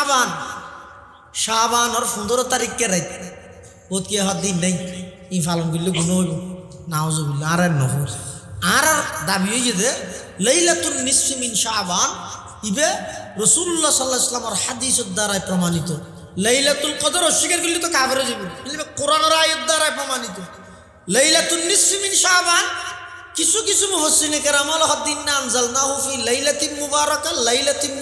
শাবান, শাবানর 15 তারিখকে রাত বোধ কি হওয়ার দিন নেই ই পালন করলে গুণ হইব নাউজুবিল্লাহ আর নহর আর দাবি হয়ে যে লাইলাতুন নিসফি মিন শাবান ইবে রাসূলুল্লাহ সাল্লাল্লাহু আলাইহি ওয়াসাল্লামের হাদিসের দ্বারাই প্রমাণিত। লাইলাতুল কদর অস্বীকার করলে তো কাফের হয়ে যাবে, কোরআনের আয়াত দ্বারাই প্রমাণিত। লাইলাতুন নিসফি মিন শাবান কিছু কিছু মুফাসসিরিনে কেরাম আল্লাহুদ্দিন আনজালনাহু ফি লাইলাতিন মুবারাকা, লাইলাতিন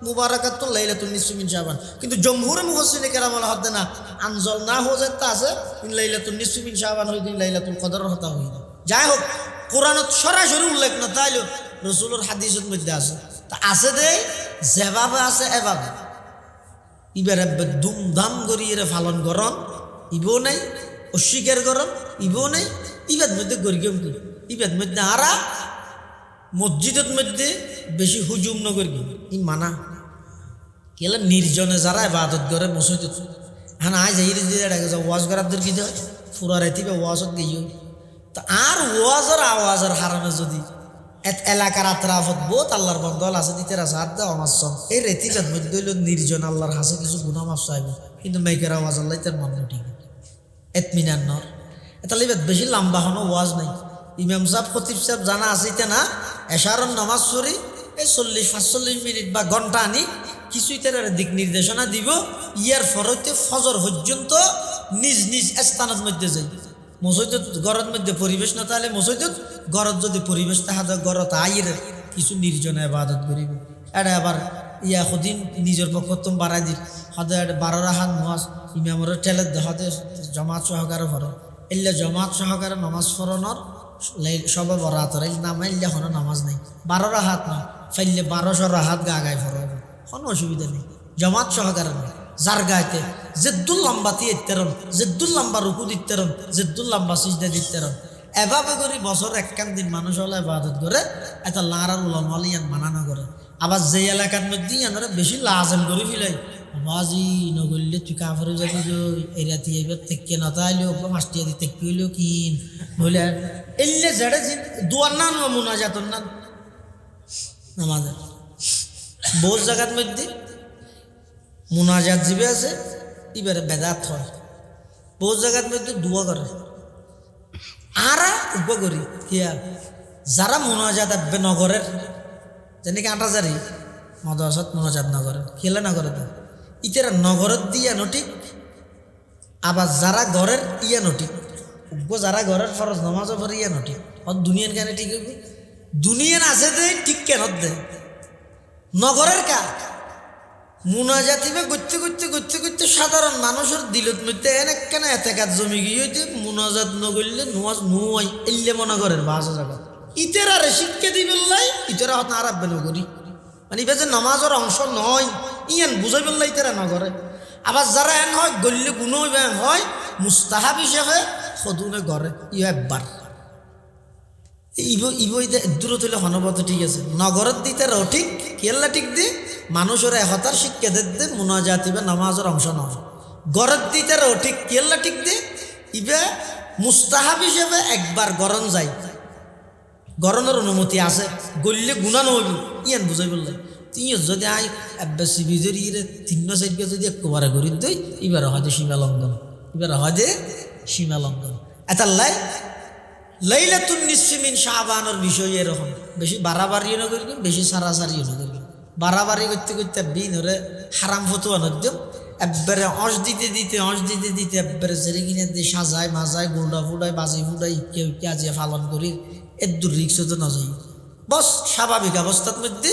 মুবারাকাতুন লাইলাতুন নিসফি মিন শাবান, কিন্তু জমহুরে মুফাসসিরিনে কেরাম আল্লাহুদ্দিন আনজালনাহু যেটা আছে লাইলাতুন নিসফি মিন শাবান হই দিন লাইলাতুল কদরের কথা হই না। যাই হোক কোরআনত সরাসরি উল্লেখ না তাইলেও রাসূলের হাদিসের মধ্যে আছে, তা আছে দে যেভাবে আছে এভাবে ইবারে ধুমধাম করি এর পালন করন ইবও নাই, অস্বীকার করন ইবও নাই। ইবাদ মধ্যে গরিগম কি ইবাদ মধ্যে আরা মসজিদের মধ্যে বেশি হুজুম নগর কি ই মানা কেলা নির্জনে যারা ইবাদত করে মসজিদ হ্যাঁ আজ এই ওয়াজ করাদের কি হয় পুরা রাতি বা ওয়াজত গিয়ে তা আর ওয়াজের আওয়াজের হারামে যদি এলাকার আত্রাফত বহুত আল্লাহর বন্ধল আছে দিতে আছে আর দেওয়া মাসম এই রেতিবাদ মধ্যে হইল নির্জন আল্লাহর হাসে কিছু গুণা মাফ চাইব, কিন্তু মেঘের আওয়াজ আল্লাহ তার মন ঠিক এতমিনান নর এটা লিবাদ বেশি লম্বা হনো ওয়াজ নাই। ইমাম সাহেব খতিব সাহেব জানা আছে না এশারণ নামাজ পড়ি এই 40-45 মিনিট বা ঘন্টা আনি কিছুই তার দিক নির্দেশনা দিব, ইয়ার ফরতে ফজর পর্যন্ত নিজ নিজ স্থানের মধ্যে যাই। মসজিদত গরত মধ্যে পরিবেশ না তাহলে মসজিদত গরত যদি পরিবেশ তাহা গরত আইর কিছু নির্জনে ইবাদত করিব। এটা আবার ইয়া সদিন নিজের পক্ষতম বাড়াই দিল সদায় 12 রাকাত নামাজ ইমামর ঠেলে দেখাতে জমাত সহকারে পড়ো এলে জমাত সহকারে নামাজ পড়ানোর সবে বরাতর নামে এলে কোনো নামাজ নাই। 12 রাকাত না ফাইলে 1200 রাকাত গা গায়ে পড়ো কোনো অসুবিধা নেই, জমাত সহকারে নয়। যার গাইতে জেদ্দুল লম্বাতি ইত্তেরন, জেদ্দুল লম্বা রুকু দিত্তেরন, জেদ্দুল লম্বা সিজদা দিত্তেরন, এভাবে করে বছর একখান দিন মানুষ হলে ইবাদত করে এটা লারার উলামা ইয়ান মানানো করে। আবার যে এলাকার মধ্যে আমরা বেশি লাজেম করে ফেলাই বাজি নগরলে তুই কাফরে যাবি এই রাতি এবার থেকে না তাইলেও মাস্টিয়া দিতে কইলেও কিন বলে এলে জেড়ে দুয়ার না মুনাজাতন না আমাদের বহু জায়গার মধ্যে মুনাজাত জিবে আছে এবারে বেদাত হয়, বহু জায়গার মধ্যে দোয়া করে আর উপকরি হিয়া যারা মুনাজাত আব্বে নগরের যেনেকে আটাজারি মদরসাত মুনাজাত নগরের খেলে নগরে তো ইতারা নগরের দিয়া নঠিক, আবার যারা ঘরের ইয়া নঠিক যারা ঘরের ফরজ নামাজও পড়ে ইয়া নঠিক দুনিয়ার কেন ঠিক হইব? দুনিয়ান আছে দে ঠিক কেন দে নগরের কা মুনাজাতিবে করতে করতে করতে করতে সাধারণ মানুষের দিলত মধ্যে এনে কেন এতে কাজ জমি গিয়ে মুনাজাত নগরলে নোয়াজ নুয়াই এলে মনে করেন বাসা জায়গা ইতেরারে শিক্ষা দিবেন লাই ইতেরা হত আরাববে নগরী মানে ইবে যে নামাজের অংশ নয় ইয়ান বুঝাই বললাই ইতেরা নগরে। আবার যারা এন হয় গল্লে গুণ হয় মুস্তাহাব হিসেবে সদুনে গড়ে ইয়ে একবার ইবই দূরত হইলে হনবত ঠিক আছে নগরের দিতেও ঠিক কেল্লা ঠিক দি মানুষের একতার শিক্ষা দে মুনাজাত ইবে নামাজের অংশ নয়। গড়ের দিতেও ঠিক কেল্লা ঠিক দি ইবে মুস্তাহাব হিসেবে একবার গরম যায়, গরমের অনুমতি আছে গল্লে গুণা নহবি ইয়ান বুঝাই বললাই তুই যদি আই আব্বাসি বিজের ইরে 3-4 যদি একবারে করি দই এবার হয় যে সীমা লঙ্ঘন, এবার হয় যে সীমা লঙ্ঘন। এতাল্লাই লাইলাতুন নিসফি মিন শাবানের বিষয় এরকম বেশি বাড়াবাড়িও না করি বেশি সারাসারিও না করি, বাড়াবাড়ি করতে করতে বিন ওরে হারাম ফতুয়া নদ্যম একবারে অঁশ দিতে দিতে একবারে জেরে কিনে দিয়ে সাজায় মাজায় গোল্ডা ফুটায় বাজি ফুটাই কেউ আজিয়া পালন করি এর দূর রিক্স তো না যাই বস স্বাভাবিক অবস্থার মধ্যে।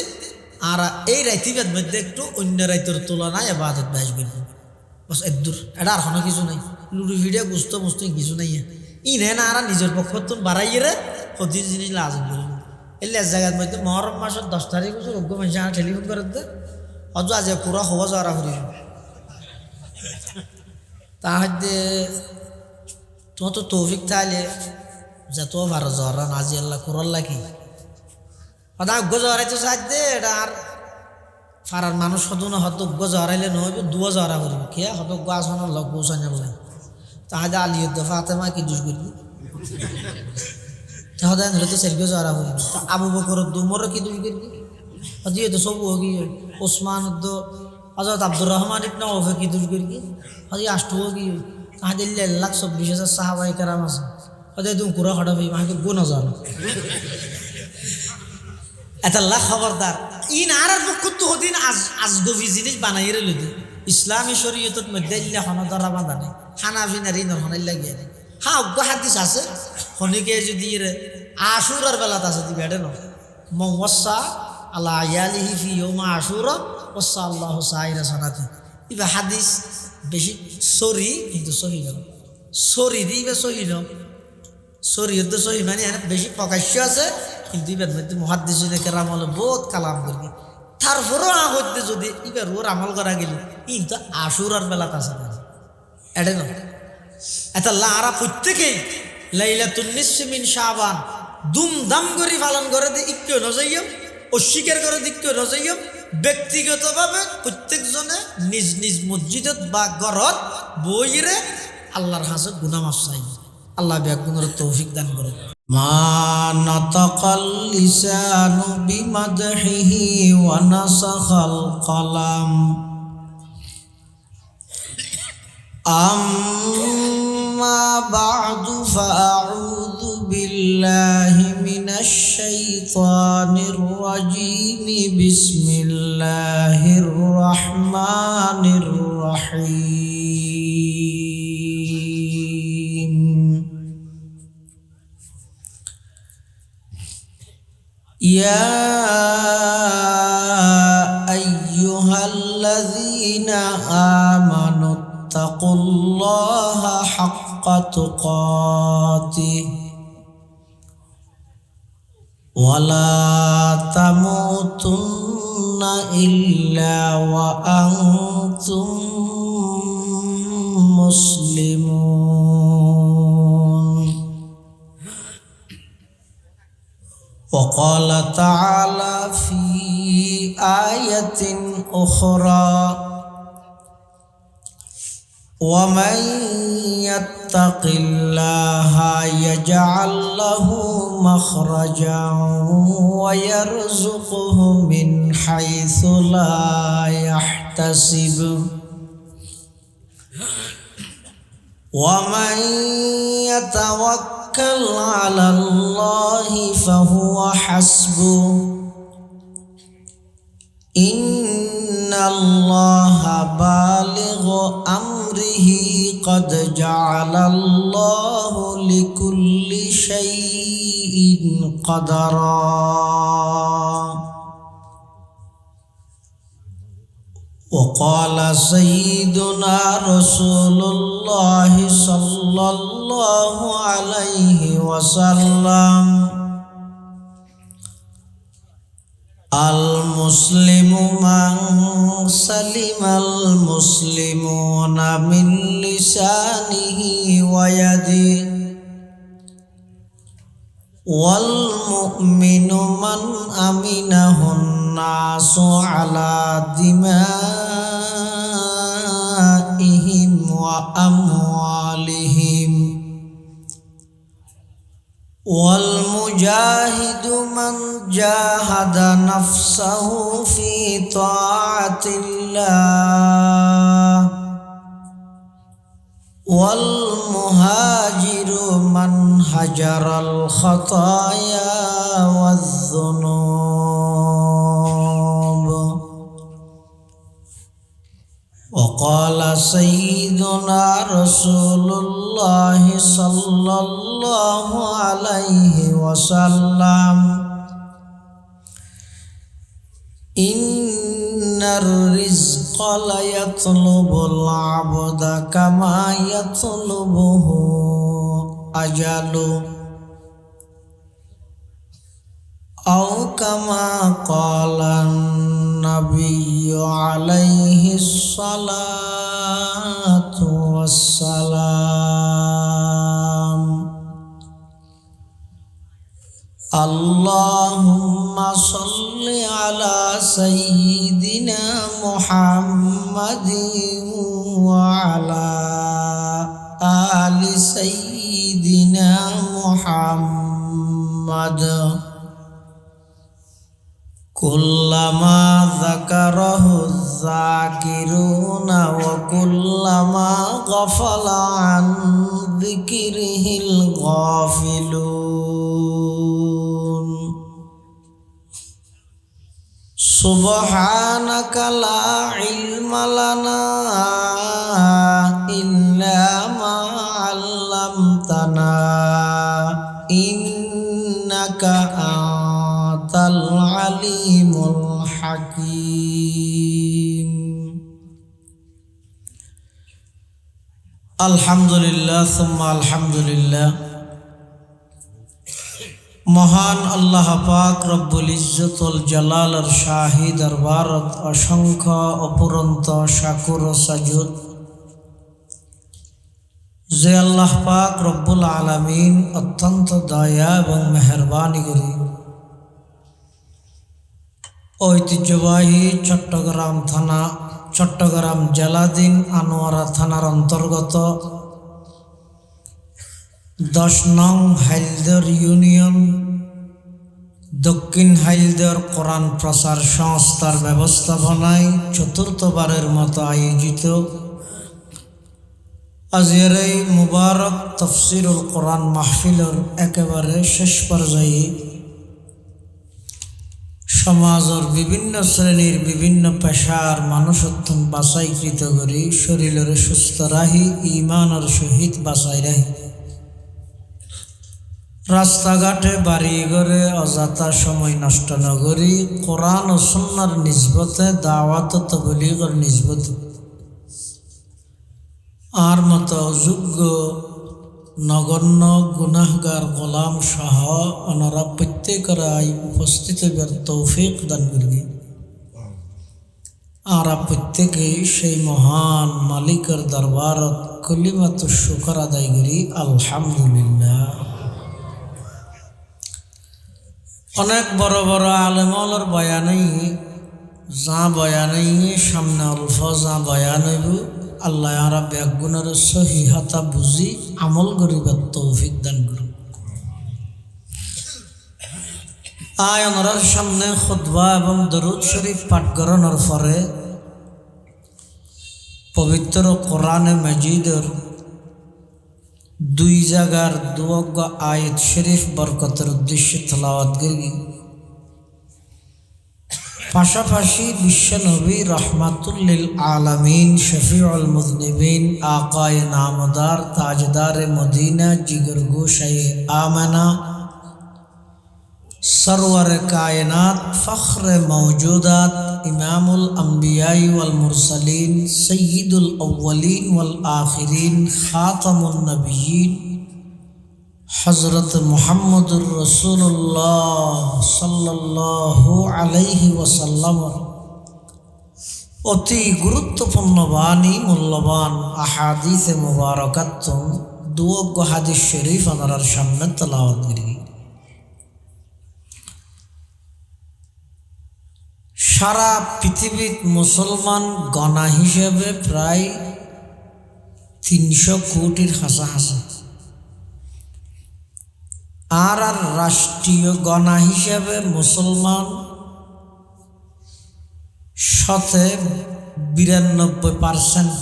আর এই রাইতিবের মধ্যে একটু অন্য রাইতের তুলনায় এবাদত ব্যাস করবো বস এর দূর এটা আর কোনো কিছু নাই, লুডু ভিডিও বুঝতে কিছু নাই ই নে না আর নিজের পক্ষ বাড়াইয়ে রে প্রতি জিনিস লাজম করিব। এলে এক জায়গার মধ্যে মহরম মাসের 10 তারিখ বছর অজ্ঞ মানুষ টেলিফোন করে দে অজ আজ পুরা হওয়া যাওয়া করি তাহলে তোমার তো তৌফিক তাহলে যত ভালো জ্বরা নাজি আল্লাহ করল্লা কি সদা অজ্ঞ জ্বরাইতে সাহায্য দে এটা আর ফারার মানুষ হতো না হয়তো অজ্ঞ জ্বরাইলে নহবে দুয়া জ্বরা করিব খেয়ে হয়তো অজ্ঞ আসনের লগ পৌঁছান যাবে তাহলে আলিয়ত ফাতেমা কি দুষ করবি তাহলে ধরে তো সেলকে জ্বরা করিব আবু বকর দুমর কি দুষ করবি হয়তো সব হোগি ওসমান হযরত আব্দুর রহমান ইবনে আউফে কি দূর করি হাজি আষ্টু কি তাহাদের 1,24,000 সাহাবায়ে কেরাম আছে ওদের তুমি কুরা খড়াবি মাকে গুণ জানো এটা আল্লাহ খবরদার ইন আর বকুত হদিন আজগবি জিনিস বানাইরে লইদি ইসলামী শরীয়তত মধ্যে ইল্লা হনদরা বাঁধানে হানাফি নারী নহনাই লাগিয়ে হ্যাঁ অজ্ঞ হাদিস আছে খনিকে যদি আশুরার বেলাত আছে দিবে এটা ন মওয়াসা আলা ইয়ালিহি ফি ইয়াউম আশুরা ওয়াসা আল্লাহু সাইরা সানাতি ইবা হাদিস বেশি সরি কিন্তু সহি না সরি দিবে সহি না শরীয়ত সহি মানে বেশি প্রকাশ্য আছে কিন্তু ইবার মধ্যে মুহাদ্দিসিনে কেরাম হলো বহুত কালাম করি তারপরও হইতে যদি ইবার ওর আমল করা গেল কিন্তু আশুরার বেলাত আছে এটা না এটা লারা প্রত্যেকেই লাইলাতুন নিসফি মিন শাবান দুমদাম করে পালন করে দিয়ে ইক্য নজাইম অস্বীকার করে দিক্য নজাইম ব্যক্তিগতভাবে প্রত্যেকজনে নিজ নিজ মসজিদত বা ঘরত বইরে আল্লাহর হাসে গুনাহ মাফ চাই আল্লাহ বেগুনের তৌফিক দান করে মা নাতাকাল লিসানু বিমাদহিহি ওয়া নাসাখাল কলাম আম্মা বা'দু ফাআউযু বিল্লাহি মিনাশ শাইতানির রাজীম বিসমিল্লাহির রাহমানির রহিম ইয়া আইয়ুহাল্লাযীনা আমানু তাকুল্লাহা হাক্কা তুকাতিহি ওয়ালা তামুতুন্না ইল্লা ওয়া আনতুম মুসলিমুন وقال تعالى في آية أخرى ومن يتق الله يجعل له مخرجا ويرزقه من حيث لا يحتسب ومن يتوكل على الله فهو حسبه إن الله بالغ أمره قد جعل الله لكل شيء قدرا وقال سيدنا رسول الله صلى الله عليه وسلم المسلم من سلم المسلمون من لسانه ويده والمؤمن من أمنه الناس على دمائهم وأموالهم والمجاهد من جاهد نفسه في طاعة الله والمهاجر من هجر الخطايا والذنوب وقال سيدنا رسول الله صلى الله عليه وسلم إن الرزق ليطلب العبد كما يطلبه أجله أو كما قال النبي عليه الصلاة والسلام اللهم صل على سيدنا محمد وعلى آل سيدنا محمد كلما ذكره যাকারাহু যাকিরুনা ওয়া কুল্লামা গাফালা আন যিকরিহিল গাফিলুন সুবহানাকা লা ইলমা লানা ইল্লা মা 'আল্লামতানা ইন্নাকা আনতাল আলিমুল হাকীম। আলহামদুলিল্লাহ সুম্মা আলহামদুলিল্লাহ। মহান আল্লাহ পাক রব্বুল ইজ্জতুল জালালের শাহী দরবারত অসংখ্য অপুরন্ত শাকুর ও সাজুদ যে আল্লাহ পাক রব্বুল আলামিন অত্যন্ত দয়া এবং মেহেরবানি করি ঐতিহ্যবাহী চট্টগ্রাম জেলাধীন আনোয়ারা থানার অন্তর্গত 10 নং হাইলদর ইউনিয়ন দক্ষিণ হাইলদর কোরআন প্রচার সংস্থার ব্যবস্থাপনায় চতুর্থবারের মতো আয়োজিত আজকের এই মুবারক তাফসীরুল কোরআন মাহফিলের একেবারে শেষ পর্যায়ে সমাজের বিভিন্ন শ্রেণীর বিভিন্ন পেশার মানুষত্বন বাছাইকৃত করি শরীরের সুস্থ রাহি ইমানের সহিত বাছাই রাহি রাস্তাঘাটে বাড়ি ঘরে অযথা সময় নষ্ট ন করি কোরআন ও সুন্নাহর নিসবতে দাওয়াত ও তাবলীগের নিসবতে আর মতো অযোগ্য নগণ্য গুনাহগার গোলাম সহ ওনারা প্রত্যেকেরাই উপস্থিত হইবার তৌফিক দান করি। আর প্রত্যেকেই সেই মহান মালিকের দরবারত কলিমাত শুকর আদায় করি আলহামদুলিল্লাহ। অনেক বড় বড় আলেমর বয়ানেই সামনে অল্প যা বয়ান হইব আল্লাহ আরা ব্যাগুণের সহিহাতা বুঝি আমল করিবার তৌফিক দান করুন। ওনার সামনে খুতবা এবং দরুদ শরীফ পাঠ করানোর পরে পবিত্র কোরআনে মাজিদের 2 জায়গার 2 আয়াত শরীফ বরকতের উদ্দেশ্যে তেলাওয়াত করি। পাশাপাশি বিশ্বনবী রহমাতুল লিল আলামিন শফিউল মুযনিবিন আকায়ে নামদার তাজদারে মদিনা জিগর গোশায়ে আমানা সরওয়ার কায়নাত ফখরে মওজুদাত ইমামুল আম্বিয়াই ওয়াল মুরসালিন সয়্যিদুল আউয়ালিন ওয়াল আখিরিন খাতামুন নবিয়্যিন হযরত মুহাম্মদুর রাসূলুল্লাহ সাল্লাল্লাহু আলাইহি ওয়াসাল্লাম অতি গুরুত্বপূর্ণ বাণী মূল্যবান আহাদিসে মুবারাকাত 2 হাদিস শরীফ আমার সামনে তেলাওয়াত করি। সারা পৃথিবীর মুসলমান গণা হিসেবে প্রায় 300 কোটির হাসাহাসি আর রাষ্ট্রীয় গণা হিসেবে মুসলমান 92%।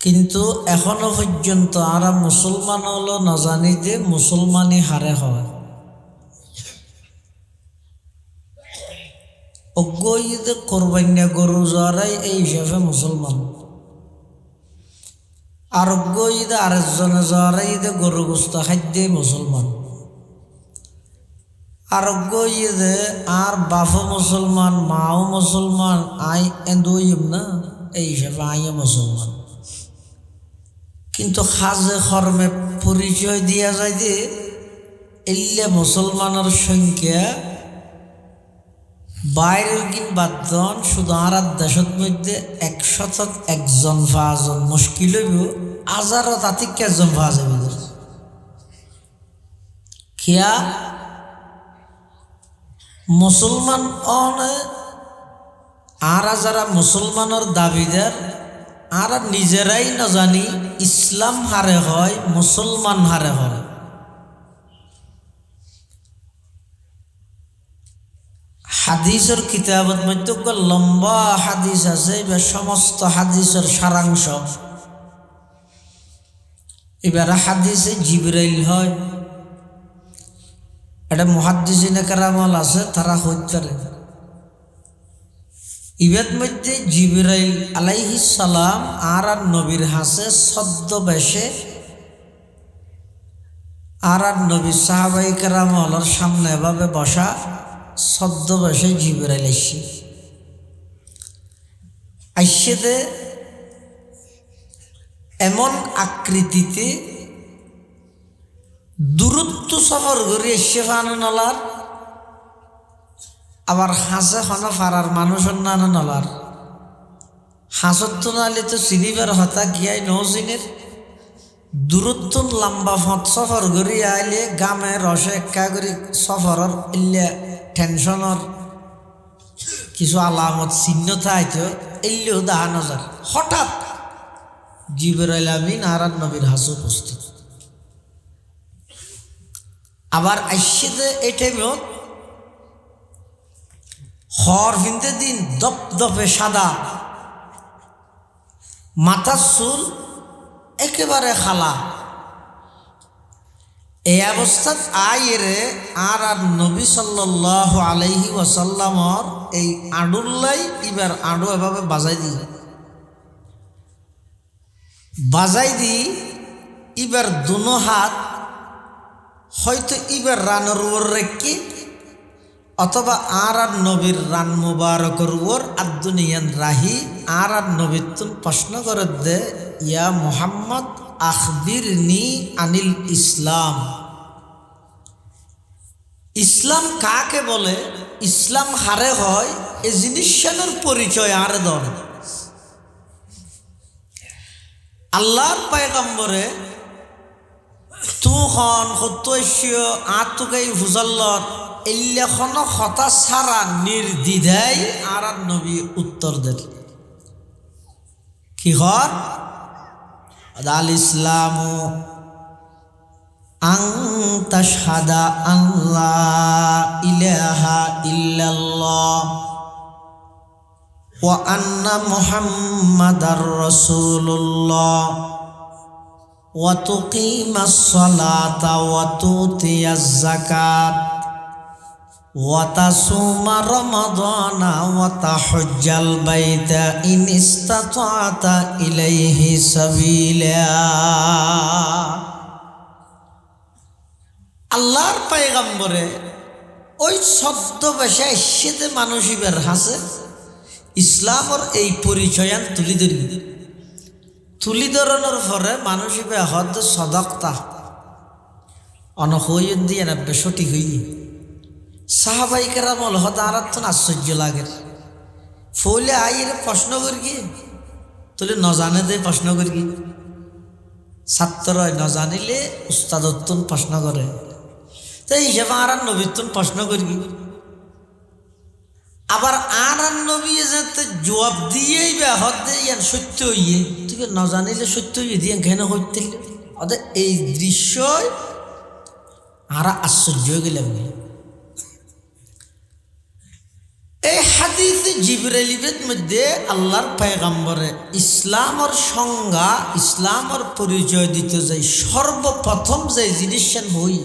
কিন্তু এখনো পর্যন্ত আমরা মুসলমান হলো না জানি যে মুসলমানই হারে হয়। অজ্ঞ কোরবান্য গরু যারাই এই হিসাবে মুসলমান, আরোগ্য ঈদে আরেকজনে যারাই ঈদে গরু গোস্ত খাদ্যে মুসলমান, আরোগ্য ঈদে আর বাপও মুসলমান মাও মুসলমান আই এন্দুইম না এই হিসাবে আইও মুসলমান। কিন্তু খাজে কর্মে পরিচয় দিয়া যায় যে এলে মুসলমানের সংখ্যা বাইরের কিন বাদজন শুধু আর দেশের মধ্যে 101 পাঁচজন মুশকিল হইব, 1000 তাতিক একজন পাওয়া যাবে। খেয়া মুসলমান অনে আর যারা মুসলমানের দাবিদার আর নিজেরাই না জানি ইসলাম হারে হয় মুসলমান হারে হয়। হাদিসের কিতাবত মধ্যে লম্বা হাদিস আছে, এবার সমস্ত হাদিসের সারাংশ। এবার হাদিসে জিবরাইল হয়, এটা মুহাদ্দিসিনে কেরামল আছে, তারা হইতে পারে। ইবাদ মধ্যে জিবরাইল আলাইহিস সালাম আর নবীর হাসে ছদ্মবেশে আর নবী সাহাবাই কেরামলের সামনে এভাবে বসা ছদ্মবেশে জিবরাইল আইসে এমন আকৃতিতে দূরত্ব সফর করে এসে ফানার, আবার হাসে হনা ফারার মানুষ অন্যান্য নলার হাসত নালে তো চিনিবার হতা গিয়াই নজিনের দূরত্ব লম্বা ফত সফর করে আইলে গামে রসে একা করে সফরের ইল্লে টেনশনের কিছু আলামত চিহ্ন থাইতো এলেও দেখা নজর। হঠাৎ জিবরাইল আমিন আর নবীর হাসে উপস্থিত। আবার আইসে এই টাইমেও হর ভিনতে দিন দপদপে সাদা, মাথার চুল একেবারে খালা। এই অবস্থাত আইরে আর নবী সাল্লাল্লাহু আলাইহি ওয়াসাল্লামর এই আডুল্লাই এবার আডু এভাবে বাজাই দি এবার দুনো হাত হয়তো এবার রানের উপর রেখে অথবা আর নবীর রান মুবারকর উপর আদুনিয়ান রাহি আর নবীর তুন প্রশ্ন করে দে, ইয়া মুহাম্মদ আখবিরনি আনিল ইসলাম। ইসলাম কাকে বলে, ইসলাম হারে হয় এই জিনিসের পরিচয় আর দর। আল্লাহর পয়গম্বরে তুখন সত্যশীয় আতুকাই হুজাল্লর এল্লেখন হতা সারা নির্দ্বিধাই আর নবী উত্তর দেন কি হর আল ইসলামু আন তাশহাদা আল্লাহ ইলাহা ইল্লাল্লাহ ওয়া আন্না মুহাম্মাদার রাসূলুল্লাহ ওয়া তুকিমাস সালাতা ওয়া তুতিয়াজ যাকাত ওয়া তাসুমা রমাদানা ওয়া তাহজ্জাল বাইতা ইন ইসতাতা'তা ইলাইহি সাবিলা। আল্লাহর পয়গম্বরে ওই ছদ্মবেশে এসেতে মানুষ ইবার হাসে ইসলামের এই পরিচয়ান তুলি ধরানোর পরে মানুষ ইবে হদ সদকতা অনহইন দিয়ে না সঠিক হইনি। সাহাবাই কেরামল হদ আর আশ্চর্য লাগে ফলে আইরে প্রশ্ন করি গিয়ে তুলে নজানে দে প্রশ্ন করি গিয়ে ছাত্র নজানিলে উস্তাদত্তন প্রশ্ন করে, তো এই হিসেবে আর নবীত্তন প্রশ্ন করি আবার আর নবী যাতে জবাব দিয়েই বা হতে ইয়ান সত্য হইয়ে তুই নজানিলে সত্য হইয়ে দিয়ে ঘেন হইতে ওদের এই দৃশ্য আর আশ্চর্য হয়ে গেলাম। এই হাদিসে জিবরাইলের মধ্যে আল্লাহর পয়গম্বরে ইসলামের সংজ্ঞা ইসলামের পরিচয় দিতে যাই সর্বপ্রথম যে জিনিসের বই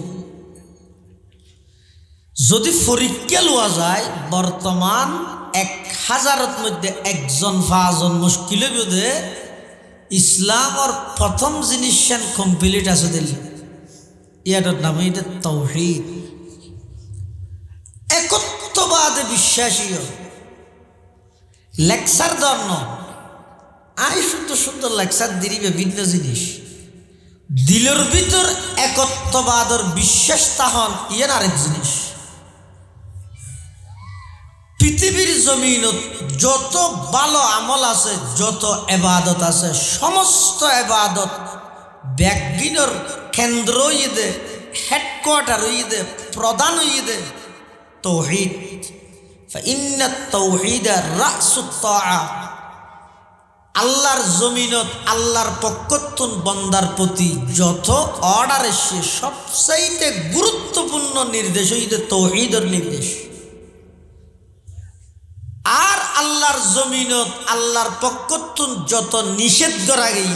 যদি পরীক্ষা লওয়া যায় বর্তমান 1000-এর মধ্যে একজন পাঁচজন মুশকিল বোধে ইসলামের প্রথম জিনিস কমপ্লিট আছে দিলি ইয়াটার নাম এটা তাওহীদ, একত্ববাদে বিশ্বাসী। লেকচার ধর্ম আই সুন্দর সুন্দর লেকচার দিবি ভিন্ন জিনিস দিলের ভিতর একত্ববাদর বিশ্বাস তাহন ইয়ার আরেক জিনিস। পৃথিবীর জমিনত যত ভালো আমল আছে যত এবাদত আছে সমস্ত এবাদত ব্যাগিনর কেন্দ্র ইদে হেডকোয়ার্টার ইদে প্রধান ইদে তাওহীদ। ফাইন্নাত তাওহীদা রাসুত তাআ। আল্লাহর জমিনত আল্লাহর পক্ষতুন বন্দার প্রতি যত অর্ডার এসে সবচাইতে গুরুত্বপূর্ণ নির্দেশ হইতে তাওহীদের নির্দেশ। জমিনত আল্লাহর পক্ষতুন যত নিষেধ করা গেই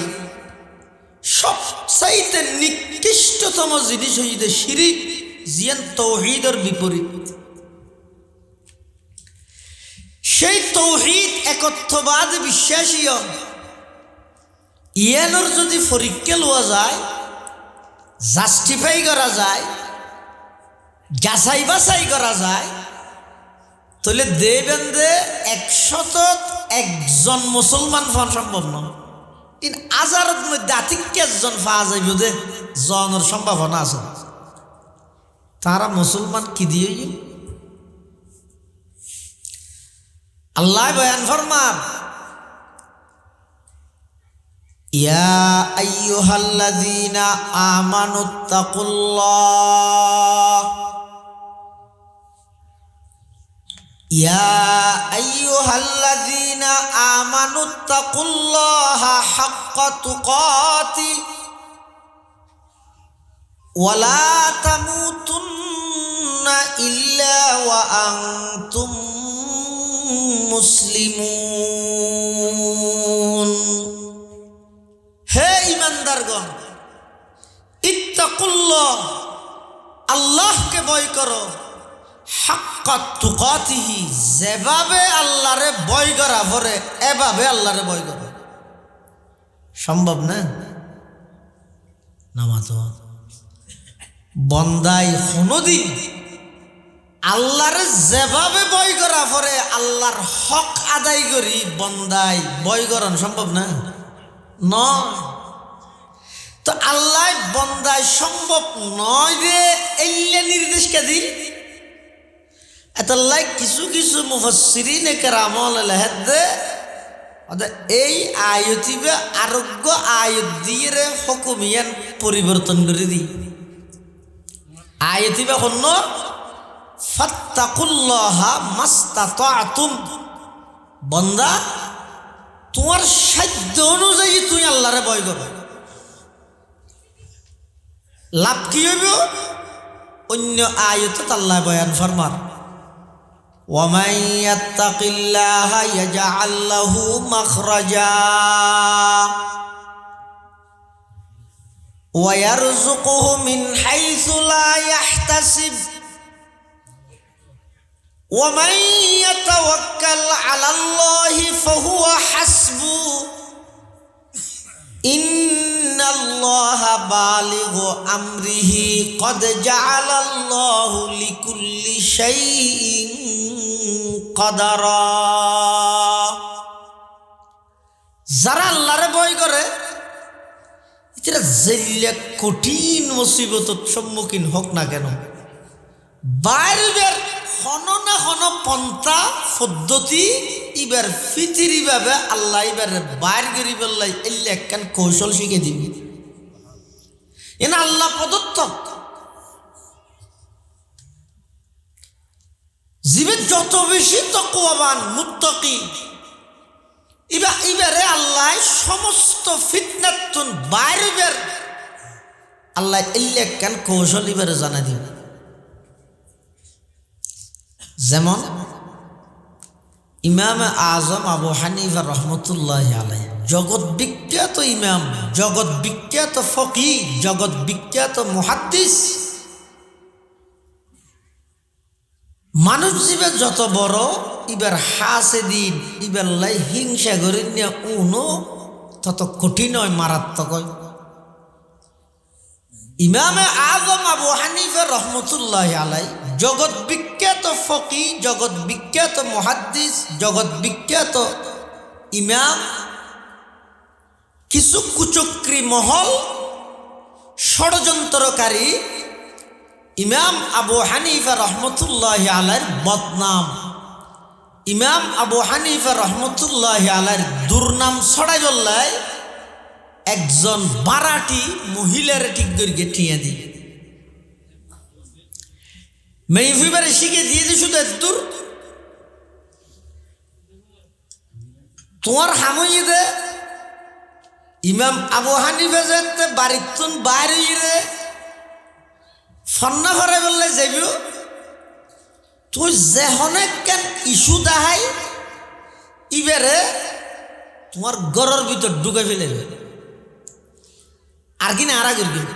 সবচাইতে নিকৃষ্টতম জিনিস হইতে শিরিক, জিয়ান তৌহিদের বিপরীত। সেই তৌহিদ একত্ববাদ বিশ্বাসীয় ইয়ানোর যদি পরীক্ষা লওয়া যায়, জাস্টিফাই করা যায়, যাচাই বাছাই করা যায়, তাহলে দেবেন যে 101 মুসলমান পাওয়া সম্ভব নয়। ইন হাজারের মধ্যে আতিক্যজন পাওয়া যাইব যে জনের সম্ভাবনা আছে। তারা মুসলমান কি দিয়ে আল্লাহ বয়ান ফরমান, ইয়া আইয়ুহাল্লাযীনা আমানুত্তাকুল্লাহ, ইয়া আইয়ুহাল্লাযীনা আমানুত্তাকুল্লাহা হাক্কা তুকাতি ওয়ালা তামুতুন্না ইল্লা ওয়া আনতুম মুসলিমুন। হে ঈমানদারগণ, ইত্তাকুল্লাহ, আল্লাহকে ভয় করো, হাক্কা তুকাতিহি, যেভাবে আল্লাহরে ভয় করা পরে এভাবে আল্লাহরে ভয় করো। সম্ভব না? নামাজ বন্দাই কোনদিন আল্লাহরে যেভাবে ভয় করা পরে আল্লাহর হক আদায় করি বন্দাই ভয় করন সম্ভব না? নয়। তো আল্লাহ বন্দায় সম্ভব নয় যে এল্লে নির্দেশকে দিন। এতাল্লাই কিছু কিছু মুফাসসিরিনে কেরামল লেহেদ দে এই আয়াতিবে আরোগ্য আয়াত দিয়ে হুকুমিয়ান পরিবর্তন করে দি। আয়াতিবে হন্ন ফাত্তাকুল্লাহা মাস্তাতাতুম, বন্দা তোমার সাধ্য অনুযায়ী তুই আল্লাহরে ভয় করো। লাভ কি হইব? অন্য আয়াতত আল্লাহ বয়ান ফরমান, ওয়ামান ইয়াত্তাকিল্লাহা ইয়াজআল লাহু মাখরাজা ওয়া ইয়ারযুকুহু মিন হাইসু লা ইয়াহতাসিব ওয়ামান ইয়াতাওয়াক্কাল আলাল্লাহি ফাহুয়া হাসবু ইন্নাল্লাহা বালিগু আমরিহি ক্বাদ জাআলাল্লাহু লিকুল্লি শাইইন কাদারা। যারা আল্লাহরে ভয় করে এরা জেলে কঠিন মুসিবতর সম্মুখীন হোক না কেন, বাইরের হন না হন পন্থা পদ্ধতি ইবার ফিতিরি ভাবে আল্লাহ এবার বাইর করি বললাই এলে একখান কৌশল শিখে দিবি। এনা আল্লাহ প্রদত্ত জীবের যত বেশি তাকওয়াবান মুত্তাকি এবারে আল্লাহ সমস্ত ফিতনাতুন বাইরের আল্লাহ এলে একখান কৌশল এবারে জানা দিবে। যেমন ইমাম আজম আবু হানিফা রহমতুল্লাহ আলাইহি, জগৎ বিখ্যাত ইমাম, জগৎ বিখ্যাত ফকিহ, জগৎ বিখ্যাত মুহাদ্দিস। মানুষ জীবের যত বড় ইবার হাসে দিন ইবার লাই হিংসা করে নিয়ে উনো তত কঠিন হয়, মারাত্মক হয়। ইমামে আজম আবু হানিফা রহমতুল্লাহ আলাইহি জগৎ বিখ্যাত ফকিহ, জগৎ বিখ্যাত মুহাদ্দিস, জগৎ বিখ্যাত ইমাম। কিছু কুচক্রী মহল ষড়যন্ত্রকারী ইমাম আবু হানিফা রহমতুল্লাহ আলাইহির বদনাম, ইমাম আবু হানিফা রহমতুল্লাহ আলাইহির দুর্নাম ছড়াই বললাই একজন বারাটি মহিলার ঠিক করে গেঠিয়ে দি মেইফিবারে শিখে দিয়ে দি শুধু দূর তোমার হামই দে ইমাম আবু হানিফা যেতে বাড়িতুন বাইরে রে ফন্না ভরে বললে যাবি তুই যেহনে কেন ইস্যু দাহাই ইবারে তোমার গরর ভিতর ঢুকে ফেলে আর কিনা আর আগের কিনা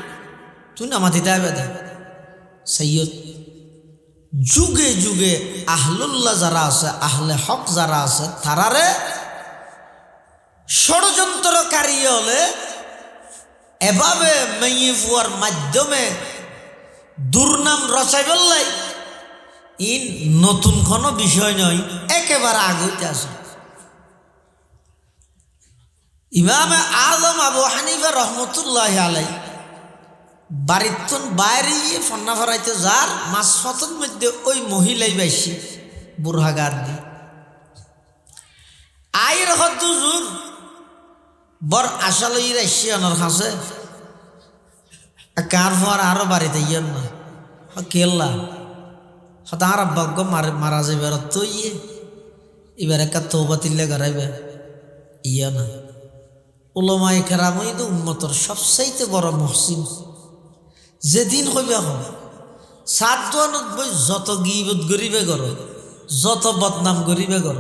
তুই না মাথিতে হবে দে সৈয়দ যুগে যুগে আহলুল্লাহ যারা আছে আহলে হক যারা আছে তারারে ষড়যন্ত্রকারী হলে এভাবে মেয়ে ফুয়ার মাধ্যমে দুর্নাম রচাই বললাই ইন নতুন কোনো বিষয় নয় একেবারে আগতে আছে ইমাম আজম আবু হানিফা রহমতুল্লাহ আলাই বাড়িতন বাইরে গিয়ে ফন্না ফরাইতে যার মাঝপথের মধ্যে ওই মহিলাই বাইসি বুড়হা গার দি আইর হদ্দুজুর বর আশা লই রাইসি অনর হাসে কার ফর আরো বাড়িতে ইয়েন না কেল্লা হতার আব্বাগ্য মারা যাবে তো এবার একটা তৌবা তিল্লে গড়াইবে ইয়া না উলামায়ে কেরামই তো উম্মতর সবচাইতে বড় মহসিন যেদিন হইবে হন সাতজনত বই যত গিবত গরিবে গর যত বদনাম গরিবে গর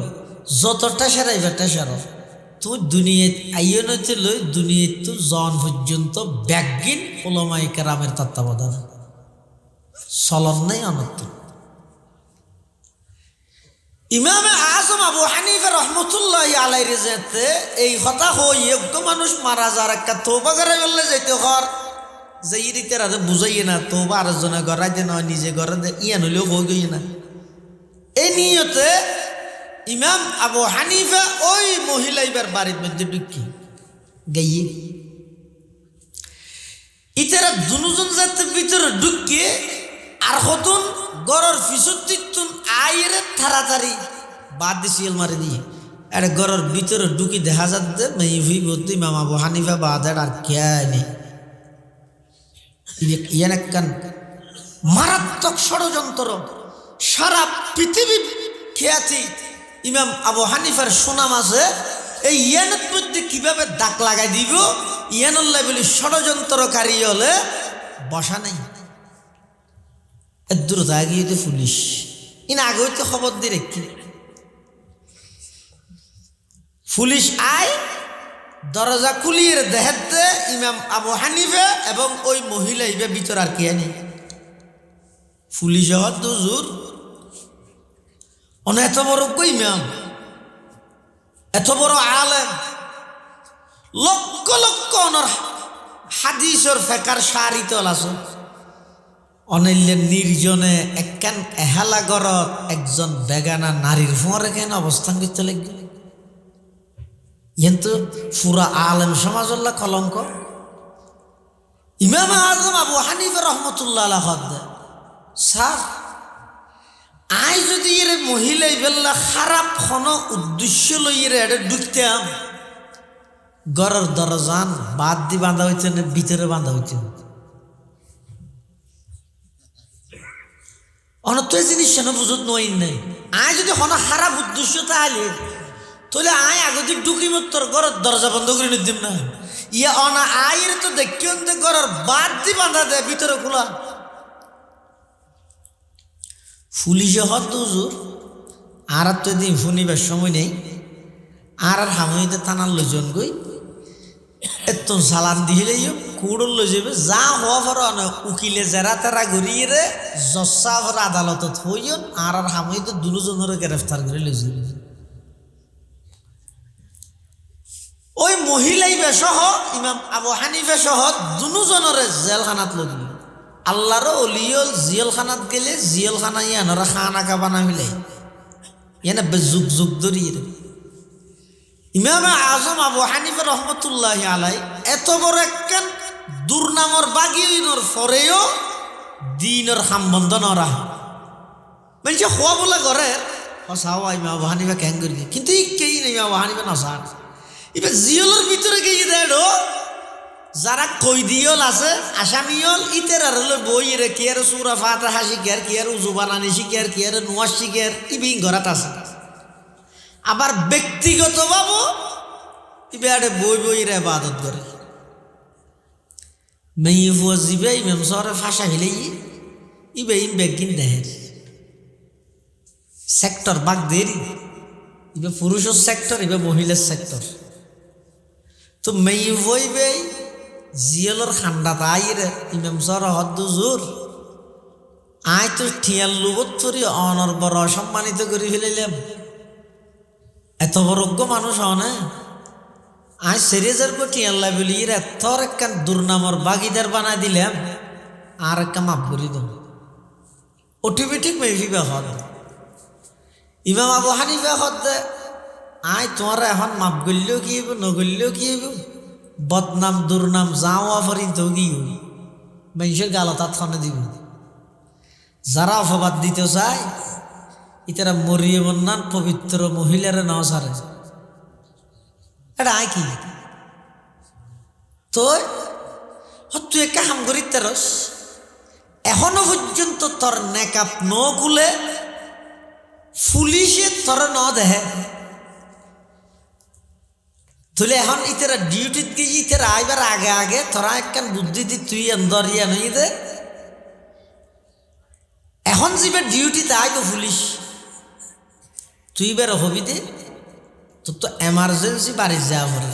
যত টেসারাইবে টেসার তুই দুনিয়াত আইয় নইতে লই দুনিয়াত তো জন পর্যন্ত ব্যাগিন উলামায়ে কেরামের তত্ত্বাবধান চলন নাই অনত্য ইমাম আজম আবু হানিফা রহমতুল্লাহ আলাইহি যেতে এই কথা হই এক মানুষ মারা যার একটা তওবা করে বললে যাইতে হর যে ইরিতে রাতে বুঝাইয়ে না তওবা আর জনে গড়াই দে নয় নিজে গড়ে দে ইয়ান হলেও হয়ে গই না এই নিয়তে ইমাম আবু হানিফা ওই মহিলাইবার বাড়ির মধ্যে ঢুকি গাইয়ে ইতারা দুজন জাতের ভিতরে ঢুকিয়ে আর হতুন গরর ফিসুত্তিতুন আইরে তাড়াতাড়ি বাদ দিছিল মারি দিয়ে আরে গরর ভিতরে ঢুকি দেখা যাচ্ছে মেহি বলতে ইমাম আবু হানিফা বাদের আর কে নেই ইয়ান একখান মারাত্মক ষড়যন্ত্র সারা পৃথিবী খ্যাতি ইমাম আবু হানিফার সুনাম আছে এই ইয়ানের মধ্যে কিভাবে দাগ লাগাই দিব ইয়ানুল্লাহ বলি ষড়যন্ত্রকারী হলে বসা নেই দ্রুত আগিয়ে তো পুলিশ ইন আগে হইতে খবর দিয়ে রেখি পুলিশ আয় দরজা খুলিয়ে দেখাতে ইমাম আবু হানিফা এবং ওই মহিলা ইবে ভিতর আর কে নেই পুলিশ হওয়ার দুজুর অনেক এত বড় ইমাম এত বড় আলেম লক্ষ লক্ষ অনর হাদিসর ফেকার সারিতল আছে অনৈল্য নির্জনে একখান এহালা গরত একজন বেগানা নারীর ফোঁরে কেন অবস্থান করতে লাগবে কিন্তু পুরা আলেম সমাজল্লা কলঙ্ক ইমাম আজম আবু হানিফা রহমতুল্লাহ আলাইহি হদ স্যার আই যদি এর মহিলাই বেল্লা খারাপ কোনো উদ্দেশ্য লইয়ে এটা ঢুকতাম গড়ের দরজান বাদ দি বাঁধা হইছে না ভিতরে বাঁধা হইছে অনত জিনিস না বুঝত নইন নাই আয় যদি কোনো খারাপ উদ্দেশ্য তাহলে তাহলে আয় আগতে ঢুকি তোর ঘরের দরজা বন্ধ করে নিদিম না ইয়া অনা আয়ের তো দেখিও ঘরের বাদ দি বাঁধা দেয় ভিতরে খোলা পুলিশে হত হুজুর আর তো দিন শুনিবার সময় নেই আর হামইতে থানার লইজন গই এত সালান দিলে কুড়ল লই যাবে যা হওয়া পর উকিলে জেরা তেরা ঘুরিয়ে রে জসা পর আদালতত হইন আর হামইতে দুজনের গ্রেফতার করে লই যাবে ওই মহিলাই সহ ইমাম আবু হানিফা সহ দুজনের জেলখানাত লই আল্লাহর অলিয়ল জিয়লখানাত গেলে জিয়লখানা ইয়ানরা খানা কাবানা মিলাই ইয়ানা যুগ যুগ ধরিয়ে ইমাম আজম আবু হানিফা রহমতুল্লাহ আলাই এত বড় একখান দুর্নামর বাগিনর পরেও দিনের সম্বন্ধ নরা বলছে হওয়া বলে ঘরে হসাওয়া ইমাম আবু হানিফা ক্যাং করি কিন্তু কেই নেই ইমাম আবু হানিফা নসার এবার জিয়লের ভিতরে গিয়ে দেয় যারা কইদিয়ল আছে আসামিয়ল ইতের আর হলো বই রে কি আর সূরা ফাতিহা শিখার কি আর উযু বানানি শিখার কি আর নুয়াজ শিখার ইবি ঘরাত আছে আবার ব্যক্তিগতভাবে ইবারে বই বই রে ইবাদত করে মেয়ে ফুজিবে ইমাম সরে ফাঁসা হিলেই ইবে ইন বেগিন দেহের সেক্টর বাগ দেরি ইবে পুরুষের সেক্টর, ইবে মহিলার সেক্টর। তো মেয়ে বইবে জিয়লর খান্ডা তাইরে ইমাম সর হদ্দ জোর আয় তো ঠিয়াল লুবত ধরি অনর বড় অসম্মানিত করে ফেলিলাম। এত বরজ্ঞ মানুষ হনে আয় সেরেজার পর টিয়াল্লা বলি এর এতর একখান দুর্নামর বাগিদার বানাই দিলাম আর একটা মাফ করি দম অটোমেটিক মেফিবা হদ। ইমাম আবু হানিফা হদ আয় তোমার এখন মাফ করলেও কি হইব নগরলেও কি হইব, বদনাম দুর্নাম যাও অফরিন তো কি হই মানুষের গালতাত খানে দিব। যারা অপবাদ দিতে চায় ইতারা মরিয়ে বন্যান পবিত্র মহিলারা নাও সারে। এটা আয় কি তো তুই একটা হাম করি তেরস এখনো পর্যন্ত তোর নেকাপ ন খুলে পুলিশে তোর ন দেহে তুলে এখন ইতারা ডিউটিত গিয়ে ইতারা আইবার আগে আগে তোরা একখান বুদ্ধি দি তুই অন্দর ইয়া নই দে। এখন যাবে ডিউটিতে আইব পুলিশ তুই বের হবি দে, তোর তো এমার্জেন্সি বাড়ির যাওয়া পড়ে।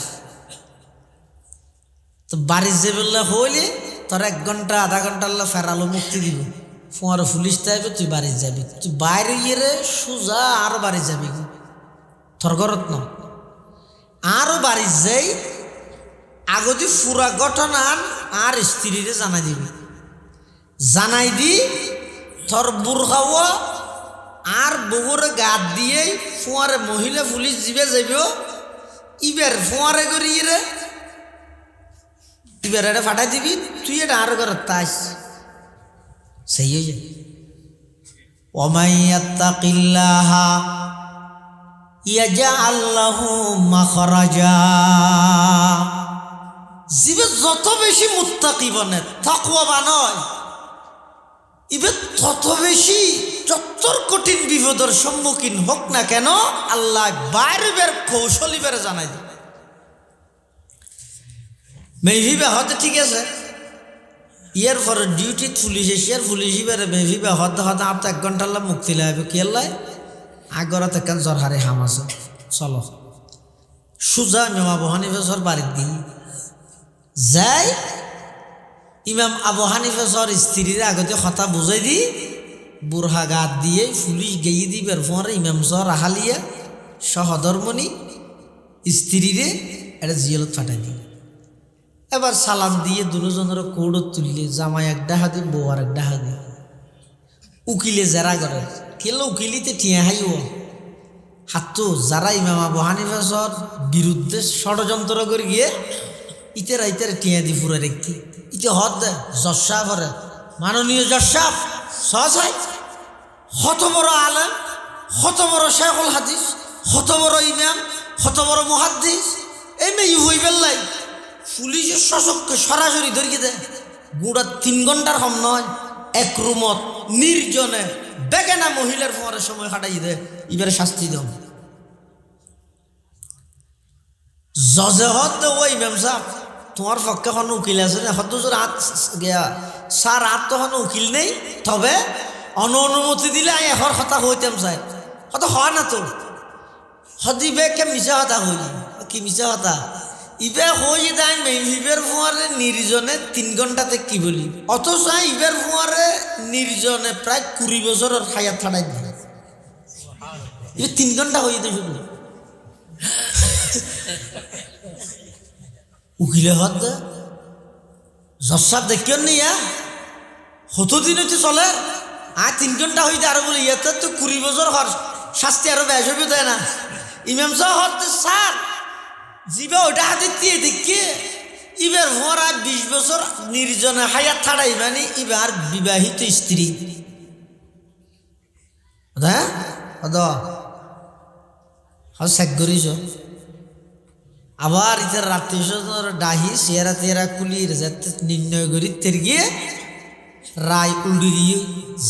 তো বাড়ির যে বললে হইলে তোর 1 ঘন্টা আধা ঘন্টার ফেরালো মুক্তি দিব, ফোয়ার পুলিশ থাকবে তুই বাড়ি যাবি। তুই বাইরে গিয়ে রে সোজা আরো বাড়ি যাবি তোর ঘরত ন আরো বাড়ি যাই আগতি পুরা ঘটনা আর স্ত্রীরে জানাই দিবি। জানাই দি তোর বুড়খাও আর বগুরে গাত দিয়ে ফোয়ারে মহিলা পুলিশ যাবে যাইব ইবের ফোয়ারে করি রে ইবের এটা ফাটাই দিবি তুই এটা আর ঘর তাস সেই হয়ে যায়। ওমাইয়াত্তাকিল্লাহা ইয়াজআল লাহু মাখরাজা। জীবে যত বেশি মুত্তাকি বনে তাকওয়াবান হয় ইবে তত বেশি যত্তর কঠিন বিপদের সম্মুখীন হোক না কেন আল্লাহ বাইরে বের কৌশলী বের জানাই দেবে। মেভিবা হতে ঠিক আছে ইয়ার পরে ডিউটি পুলিশ এসিয়ার পুলিশ বেড়ে মেভিবা হতে হতে আপনার 1 ঘন্টার মুক্তি লাগবে কি আল্লাহ আগরত একখান জ্বর হারে হাম আছে চলো সুজা ইমাম আবু হানিফা সর বাড়ির দিই যাই। ইমাম আবু হানিফা সর স্ত্রীর আগতে কথা বুঝাই দি বুড়হা গাত দিয়ে পুলিশ গেয়ে দিবার পরে ইমাম সর আহালিয়া সহধর্মণি স্ত্রীরে এটা জিয়ালত ফাটাই দি। এবার সালাম দিয়ে দুজনের কৌড়ত তুললে জামাই 1 ডাহা দি বউ আর 1 ডাহা দি উকিলে যারা করে কেন উকিলিতে টিয়া হাইও হাত যারা ইমাম আবু হানিফা সর বিরুদ্ধে ষড়যন্ত্র করে গিয়ে ইতারা ইতারা টিয়া দি ফুরে রেখি ইতে হদ দে জজ সাহেব হরে মাননীয় জজ সাহেব সহায় হত বড় আলেম হত বড় শেখুল হাদিস হত বড় ইমাম হত বড় মুহাদ্দিস এই মেয়ে হই বেল্লাই পুলিশের সশক্ত সরাসরি ধরিয়ে দেয় গুড়া 3 ঘন্টার কম নয় 1 রুমত নির্জনে বেগানা মহিলার পরে সময় কাটাই দে এবারে শাস্তি দাও জজে হদ ওই ইমাম সাহেব তোমার পক্ষে কোনো উকিল আছে না হত জোর হাত গিয়া সার হাত তো কোনো উকিল নেই তবে অনুমতি দিলে আমি এখর কথা হইতাম চাই হত হয় না তো হদিবে কে মিশা কথা হই কি মিশা কথা ইবে হই যায় মেহিবের ফুয়ারে নির্জনে 3 ঘন্টাতে কি বলি অথচ ইবের ফুয়ারে নির্জনে প্রায় 20 বছরের হায়াত ছাড়াই দিয়ে ইবে 3 ঘন্টা হয়ে যেতে শুধু উকিলে হত জসাব দেখিও নি হতো দিন হচ্ছে চলে আর 3 ঘন্টা হইতে আরো বলি ইয়াতে তো 20 বছর হর শাস্তি আরো বেশ হবে তাই না ইমাম সাহেব হত স্যার জিবা ওটা হাতে দিয়ে দেখি ইবার ভরা 20 বছর নির্জনে হায়াত ছাড়াই মানে ইবার বিবাহিত স্ত্রী হ্যাঁ শেখ করিস আবার ইতার রাত্রি ডাহি চেহারা তেরা কুলির যাতে নির্ণয় করি তের গিয়ে রায় উল্টি দিয়ে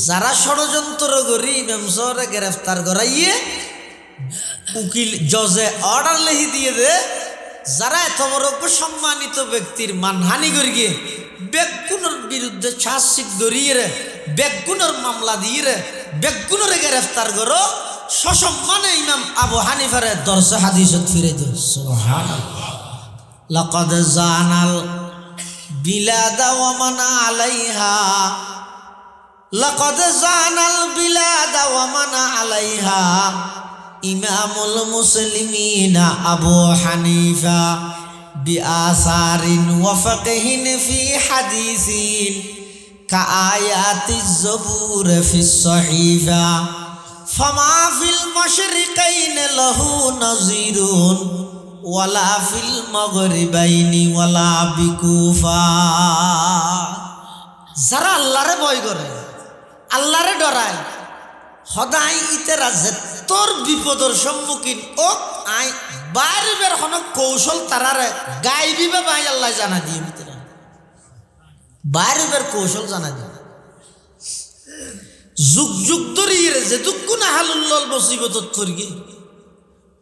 যারা ষড়যন্ত্র করি ইমাম সাহেবরে গ্রেফতার করাইয়ে উকিল জজে অর্ডার লিখে দিয়ে দে যারা এত বড় সম্মানিত ব্যক্তির মানহানি করি গিয়ে বেগুনের বিরুদ্ধে চার্জশিট ধরিয়ে রে বেগুনের মামলা দিয়ে রে বেগুনের গ্রেফতার করো সসম্মানে ইমাম আবু হানিফারে দরসে হাদিসত ফিরে দিল। সুবহানাল্লাহ। লাকাদ জানাল বিলাদা ওয়া মান আলাইহা, লাকাদ জানাল বিলাদা ওয়া মান আলাইহা ইমামুল মুসলিমিন আবু হানিফা বিআসারিন ওয়া ফাকহিন ফি হাদিসিন কাআয়াতিজ জবুর ফিস সহিফা ফামা ফিল মাশরিকাইন লাহু নাযিরুন ওয়ালা ফিল মাগরিবাইনি ওয়ালা বিকুফা। যারা আল্লাহরে ভয় করে, আল্লাহরে ডরায়, সদায় ইতেরা যে তোর বিপদর সম্মুখীন ও আই বাইরের কোনো কৌশল তারারে গাইবিবে ভাই আল্লাহ জানা দিয়ে ভিতরে বাইরের কৌশল জানা দিয়ে যুগ যুগ ধরে যে দুঃখ না হালুল্লাল মুসিবত করিয়ে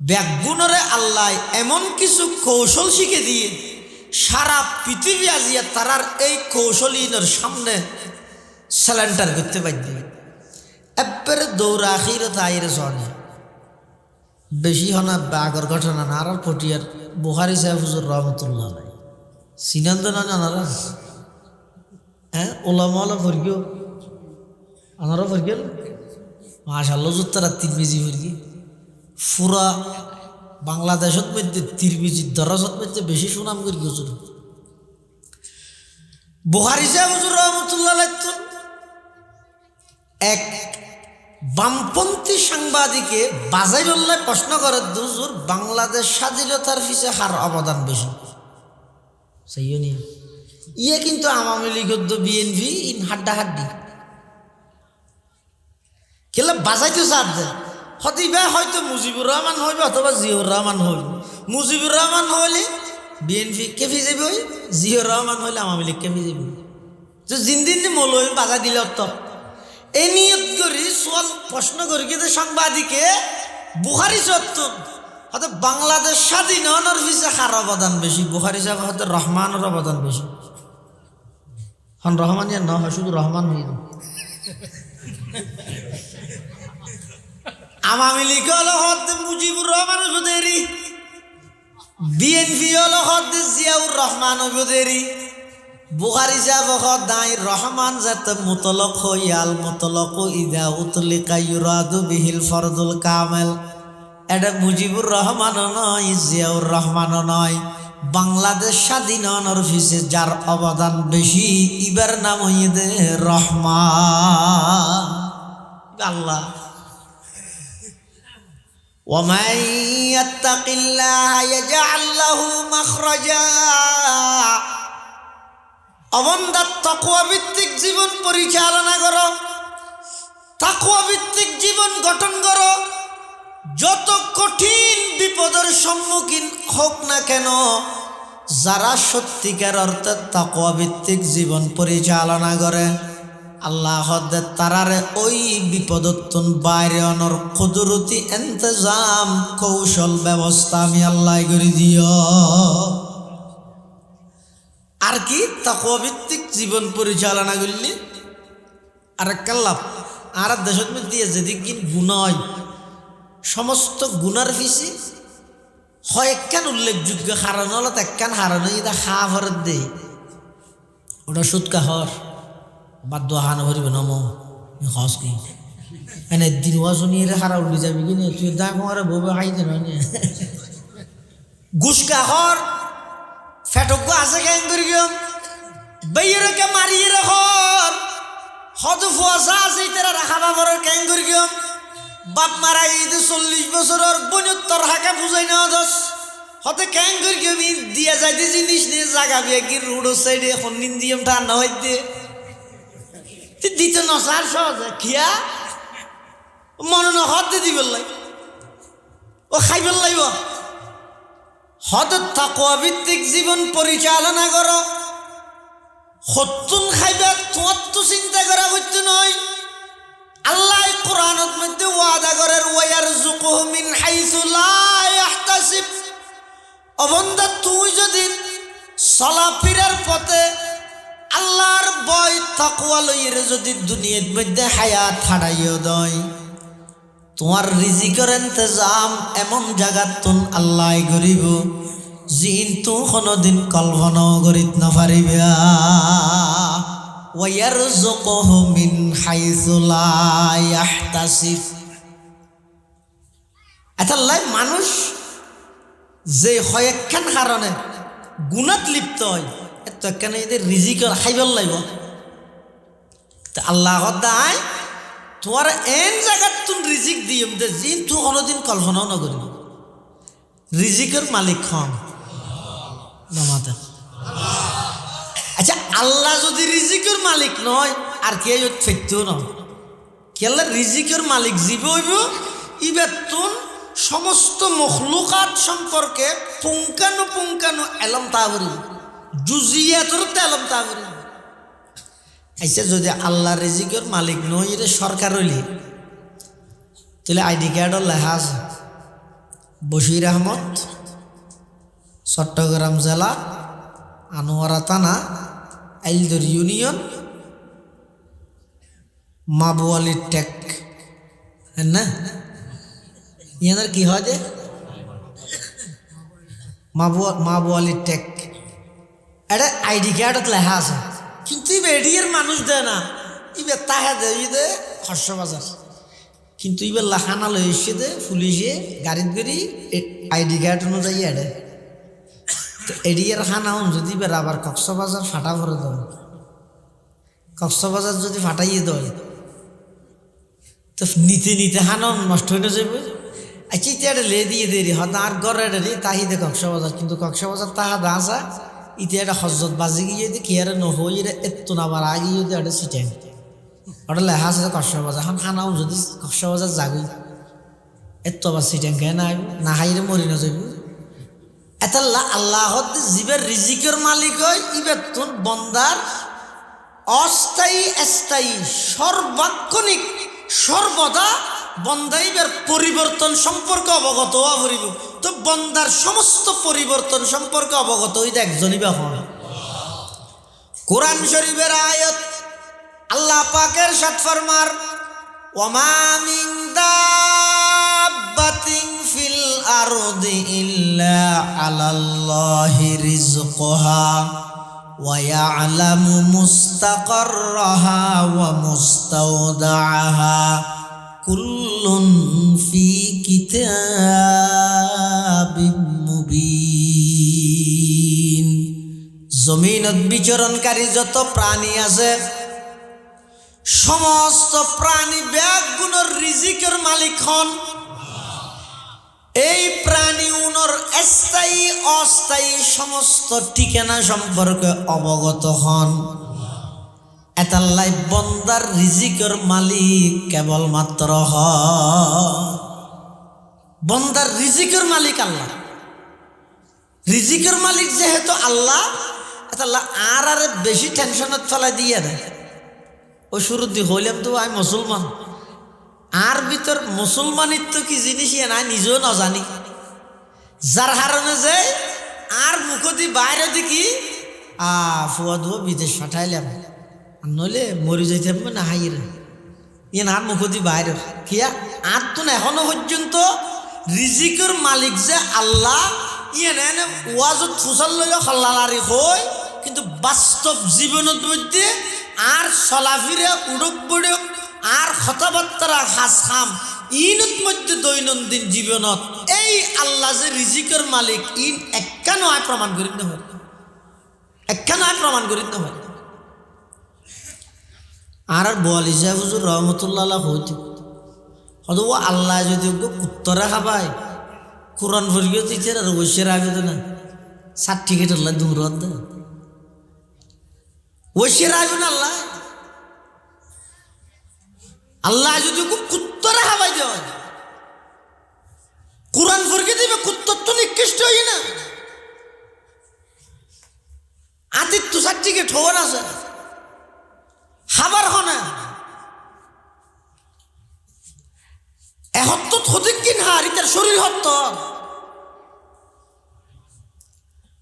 ব্যাগুণরে আল্লাহ এমন কিছু কৌশল শিখে দিয়ে সারা পৃথিবী আজিয়া তারার এই কৌশলীনের সামনে স্যালেন্টার করতে পারবে। এবারে দৌড়া আখিরে তাইরে সনে বেশি হনা আগর ঘটনা না আর পটিয়ার বুখারী সাহেব হুজুর রহমতুল্লাহ আলাই সিনান্দ না জানারা হ্যাঁ ওলামাওয়ালা ফরগিও আনারও ফরগেল মাশাআল্লাহ জুত্তারা তিরমিজি ফরগি ফুরা বাংলাদেশত মধ্যে তিরমিজির দরাজত মধ্যে বেশি সুনাম করি হুজুর বুখারী সাহেব হুজুর রহমতুল্লাহ আলাই এক বামপন্থী সাংবাদিকে বাজাই বললে প্রশ্ন করে হুজুর বাংলাদেশ স্বাধীনতার পিছে হার অবদান বেশি সেই নিয়ে ইয়ে কিন্তু আওয়ামী লীগ বিএনপি ইন হাড্ডাহাড্ডি কেলে বাজাইতে চার দেয় হতিবা হয়তো মুজিবুর রহমান হইবে অথবা জিয়াউর রহমান হইবে। মুজিবুর রহমান হইলে বিএনপি কেফি যাবে ওই, জিয়াউর রহমান হইলে আওয়ামী লীগ কেফি যাবে। তো জিন্দিন মৌলবী বাজা দিলে তো এই নিয়ত করি সোয়াল প্রশ্ন করি কিন্তু সাংবাদিকে বুখারী সত্য হয়তো বাংলাদেশ স্বাধীন হওয়ার পিছে কার অবদান বেশি? বুখারী সাহেব হয়তো রহমানের অবদান বেশি। হন রহমান ইয়া না হয় শুধু রহমান হয়ে যাবে। আওয়ামী লীগ হলো হতে মুজিবুর রহমান ওদেরই, বিএনপি হলো হতে জিয়াউর রহমান ওদেরই। বুখারী সাহেব দাই রহমান যাতে মুতলক হইয়াল মুতলক ইদা উতলিকা ইউরাদু বিহিল ফরদুল কামেল। এটা মুজিবুর রহমানও নয়, জিয়াউর রহমানও নয়। বাংলাদেশ স্বাধীন হওয়ার পিছে যার অবদান বেশি ইবার নাম হইদে রহমান আল্লাহ। ওয়ামান ইয়াত্তাকিল্লাহা ইয়াজআল লাহু মাখরাজা। অবন্দার তাকওয়া ভিত্তিক জীবন পরিচালনা করো, তাকওয়া ভিত্তিক জীবন গঠন করো। যত কঠিন বিপদের সম্মুখীন হোক না কেন, যারা সত্যিকার অর্থে তাকওয়া ভিত্তিক জীবন পরিচালনা করে আল্লাহ তারারে ওই বিপদত্তন বাইরে অনর কুদরতি ইন্তজাম কৌশল ব্যবস্থা আমি আল্লাহ করে দিও। আর কি তাকওয়া ভিত্তিক জীবন পরিচালনা করলি আর কাল্লাপ আর দেশত মধ্যে যেদিক গুণা হয় সমস্ত গুণার পিছি হয় একখান উল্লেখযোগ্য কারণ হলো একখান হারানো এটা খা ভরত দে ওটা সুৎকা হর বাদ হান ভরিব নম হস কি এনে দিন ওয়া শুনিয়ে হারা উল্লি যাবি কি নে তুই দা কুমারে বউবে খাইতে নয় গুসকা হর ফেটক আছে কেন করি বেয়েরকে মারিয়ে রাখর হদ ফুয়াশা আছে তারা রাখা বাবর কেন করি বাপ মারা গিয়ে 40 বছরের 72 হাঁকা বুঝাই না দশ হতে কেন করি দিয়া যাইতে জিনিস নিয়ে জাগাবি কি রোড সাইডে এখন নিন্দিয়ম ঠান্ডা হইতে দিতে নসার সহজে খিয়া মনে না হদ দিব লাই ও খাইবেল লাইব। হদ তাকওয়া ভিত্তিক জীবন পরিচালনা করো। হতুন খাইবা তোমার তো চিন্তা করা হইতে নয়। আল্লাহ কোরআনত মধ্যে ওয়াদা করে ওয়ারযুকুহু মিন হাইসু লা ইয়াহতাসিব। অবন্দা তুই যদি চলাফেরার পথে আল্লাহর ভয় তাকওয়া লইরে যদি দুনিয়ার মধ্যে হায়াত হারাইও দয় তোমার রিজিকের ইন্তজাম এমন জায়গাত তুন আল্লাহ করিব জিন তো কোনোদিন কল্পনাও করিত না পারিবা ওয়ারযুকুহু মিন হাইসু লা ইয়াহতাসিব। আল্লাহ মানুষ যে কয়েকখান কারণে গুনাত লিপ্ত হয় এত কেন এদের রিজিকের খাইবার লাগব। আল্লাহ দায় তোমার এন জায়গাত তুমি রিজিক দিম দে জিন তুই কোনোদিন কল্পনাও না করি। রিজিকের মালিক হন নামাতে। আচ্ছা আল্লাহ যদি রিজিকের মালিক নয় আর কে ফেকতেও নয় কেলা রিজিকের মালিক জীব হইব ইবেতুন সমস্ত মখলুকাত সম্পর্কে পুঙ্খানুপুঙ্খানু এলম তা করিব জুজিয়াতর এলম তা করিব। আচ্ছা যদি আল্লাহ রিজিকের মালিক নয় এটা সরকার হইলে তাহলে আইডি কার্ডও লেখা আছে বশির আহমদ চট্টগ্রাম জেলা আনোয়ারা থানা আইলদর ইউনিয়ন মাবুয়ালি টেক হ্যাঁ না ইয়াদের কি হয় যে মাবুয়ালি টেক এটা আইডি কার্ডত লেখা আছে কিন্তু এডিয়ার মানুষ দেয় না ইবে তাহে দেয় দে হর্ষ বাজার কিন্তু ইবার লাখানা লই এসে দে পুলিশে গাড়িত গড়ি আইডি কার্ড অনুযায়ী এডে তো এডিয়ার খানাউন যদি এবার আবার কক্সবাজার ফাটা ভরে দেয় কক্সবাজার যদি ফাটাইয়ে দেয় তো নিতে নিতে হানাউন নষ্ট হয়ে যাবে। আচ্ছা ইতিহাটা লে দিয়ে দেরি হয়তো আর গড়ে রে তাহি দে কক্সবাজার কিন্তু কক্সবাজার তাহা দাসা ইতিহাটা হজরত বাজি গিয়ে দি কি আর নহই রে এত না আবার আগিয়ে দিয়ে ওটা সিটেন ওটা লেখা আছে কক্সবাজার এখন খানাও যদি কক্সবাজার যাবি এত আবার সিটেন খেয়ে না না হাইরে মরি না যাবি। এত আল্লাহ জীবের রিজিকের মালিক হয় ইবের তোর বন্দার অস্থায়ী স্থায়ী সর্বাক্ষণিক সর্বদা বন্দাইবের পরিবর্তন সম্পর্কে অবগত হওয়া পড়িব। তো বন্দার সমস্ত পরিবর্তন সম্পর্কে অবগত হইতে একজনই বা হন। কোরআন শরীফের আয়াত আল্লাহ পাকের সাত ফরমার ওমা মিন দাব্বাতিন ফিল আরদি ইল্লা আলাল্লাহি রিজকুহা ওয়া ইয়ালামু মুস্তাকাররাহা ওয়া মুস্তাওদাআহা কুল্লুন ফি কিতাবিম মুবিন। জমিনত বিচরণকারী যত প্রাণী আছে সমস্ত প্রাণী ব্যাগুণর রিজিকের মালিক হন। এই প্রাণী উনর স্থায়ী অস্থায়ী সমস্ত ঠিকানা সম্পর্কে অবগত হন। এতাল্লাই বন্দার রিজিকের মালিক কেবলমাত্র বন্দার রিজিকের মালিক আল্লাহ। রিজিকের মালিক যেহেতু আল্লাহ এতাল্লাহ আর বেশি টেনশনত ফেলাই দিয়ে দেয়। ও শুরু দিয়ে হইলাম তো আমি মুসলমান আর ভিতর মুসলমানিত্ব কি জিনিস নাই নিজেও না জানি যার কারণে যে আর মুখদি বাইরে দেখি ফুয়া ধুয়া বিদেশ পাঠাইলাম নইলে মরি যাইতে হবে না হাইরে ইয়ে আর মুখদি বাইরে কিয়া আর তো এখনো পর্যন্ত রিজিকের মালিক যে আল্লাহ ইয়ে না ওয়াজত ফুসাল লইয়া খাল্লালারি হই কিন্তু বাস্তব জীবনের মধ্যে আর চলাফিরে উড়ক বুড়ক আর কথাবার্তা হাস খাম ইনত মধ্যে দৈনন্দিন জীবনত এই আল্লাহ যে রিজিকের মালিক ইন একখান আয় প্রমাণ করিতে হয় একখান আয় প্রমাণ করিতে হয়। আর বোয়ালি সাহেব হুজুর রহমতুল্লাহ হইতে হয়তো ও আল্লাহ যদি উত্তরা খাবায় কোরআন ফরিয়ে দিচ্ছে আর বসে রাখবে না সার্টিফিকেট আল্লাহ দূর বসে রাখবে না আল্লাহ আল্লাহ যদি কুত্তরে হাবাই দেওয়া কোরআন ফরকে দিবে কুত্তর তো নিকৃষ্ট হই না আতিথ্য সার্টিফিকেট হওয়ার আছে হাবার হনা এহত্ত থদিক কিন হার ইতার শরীর হত্ত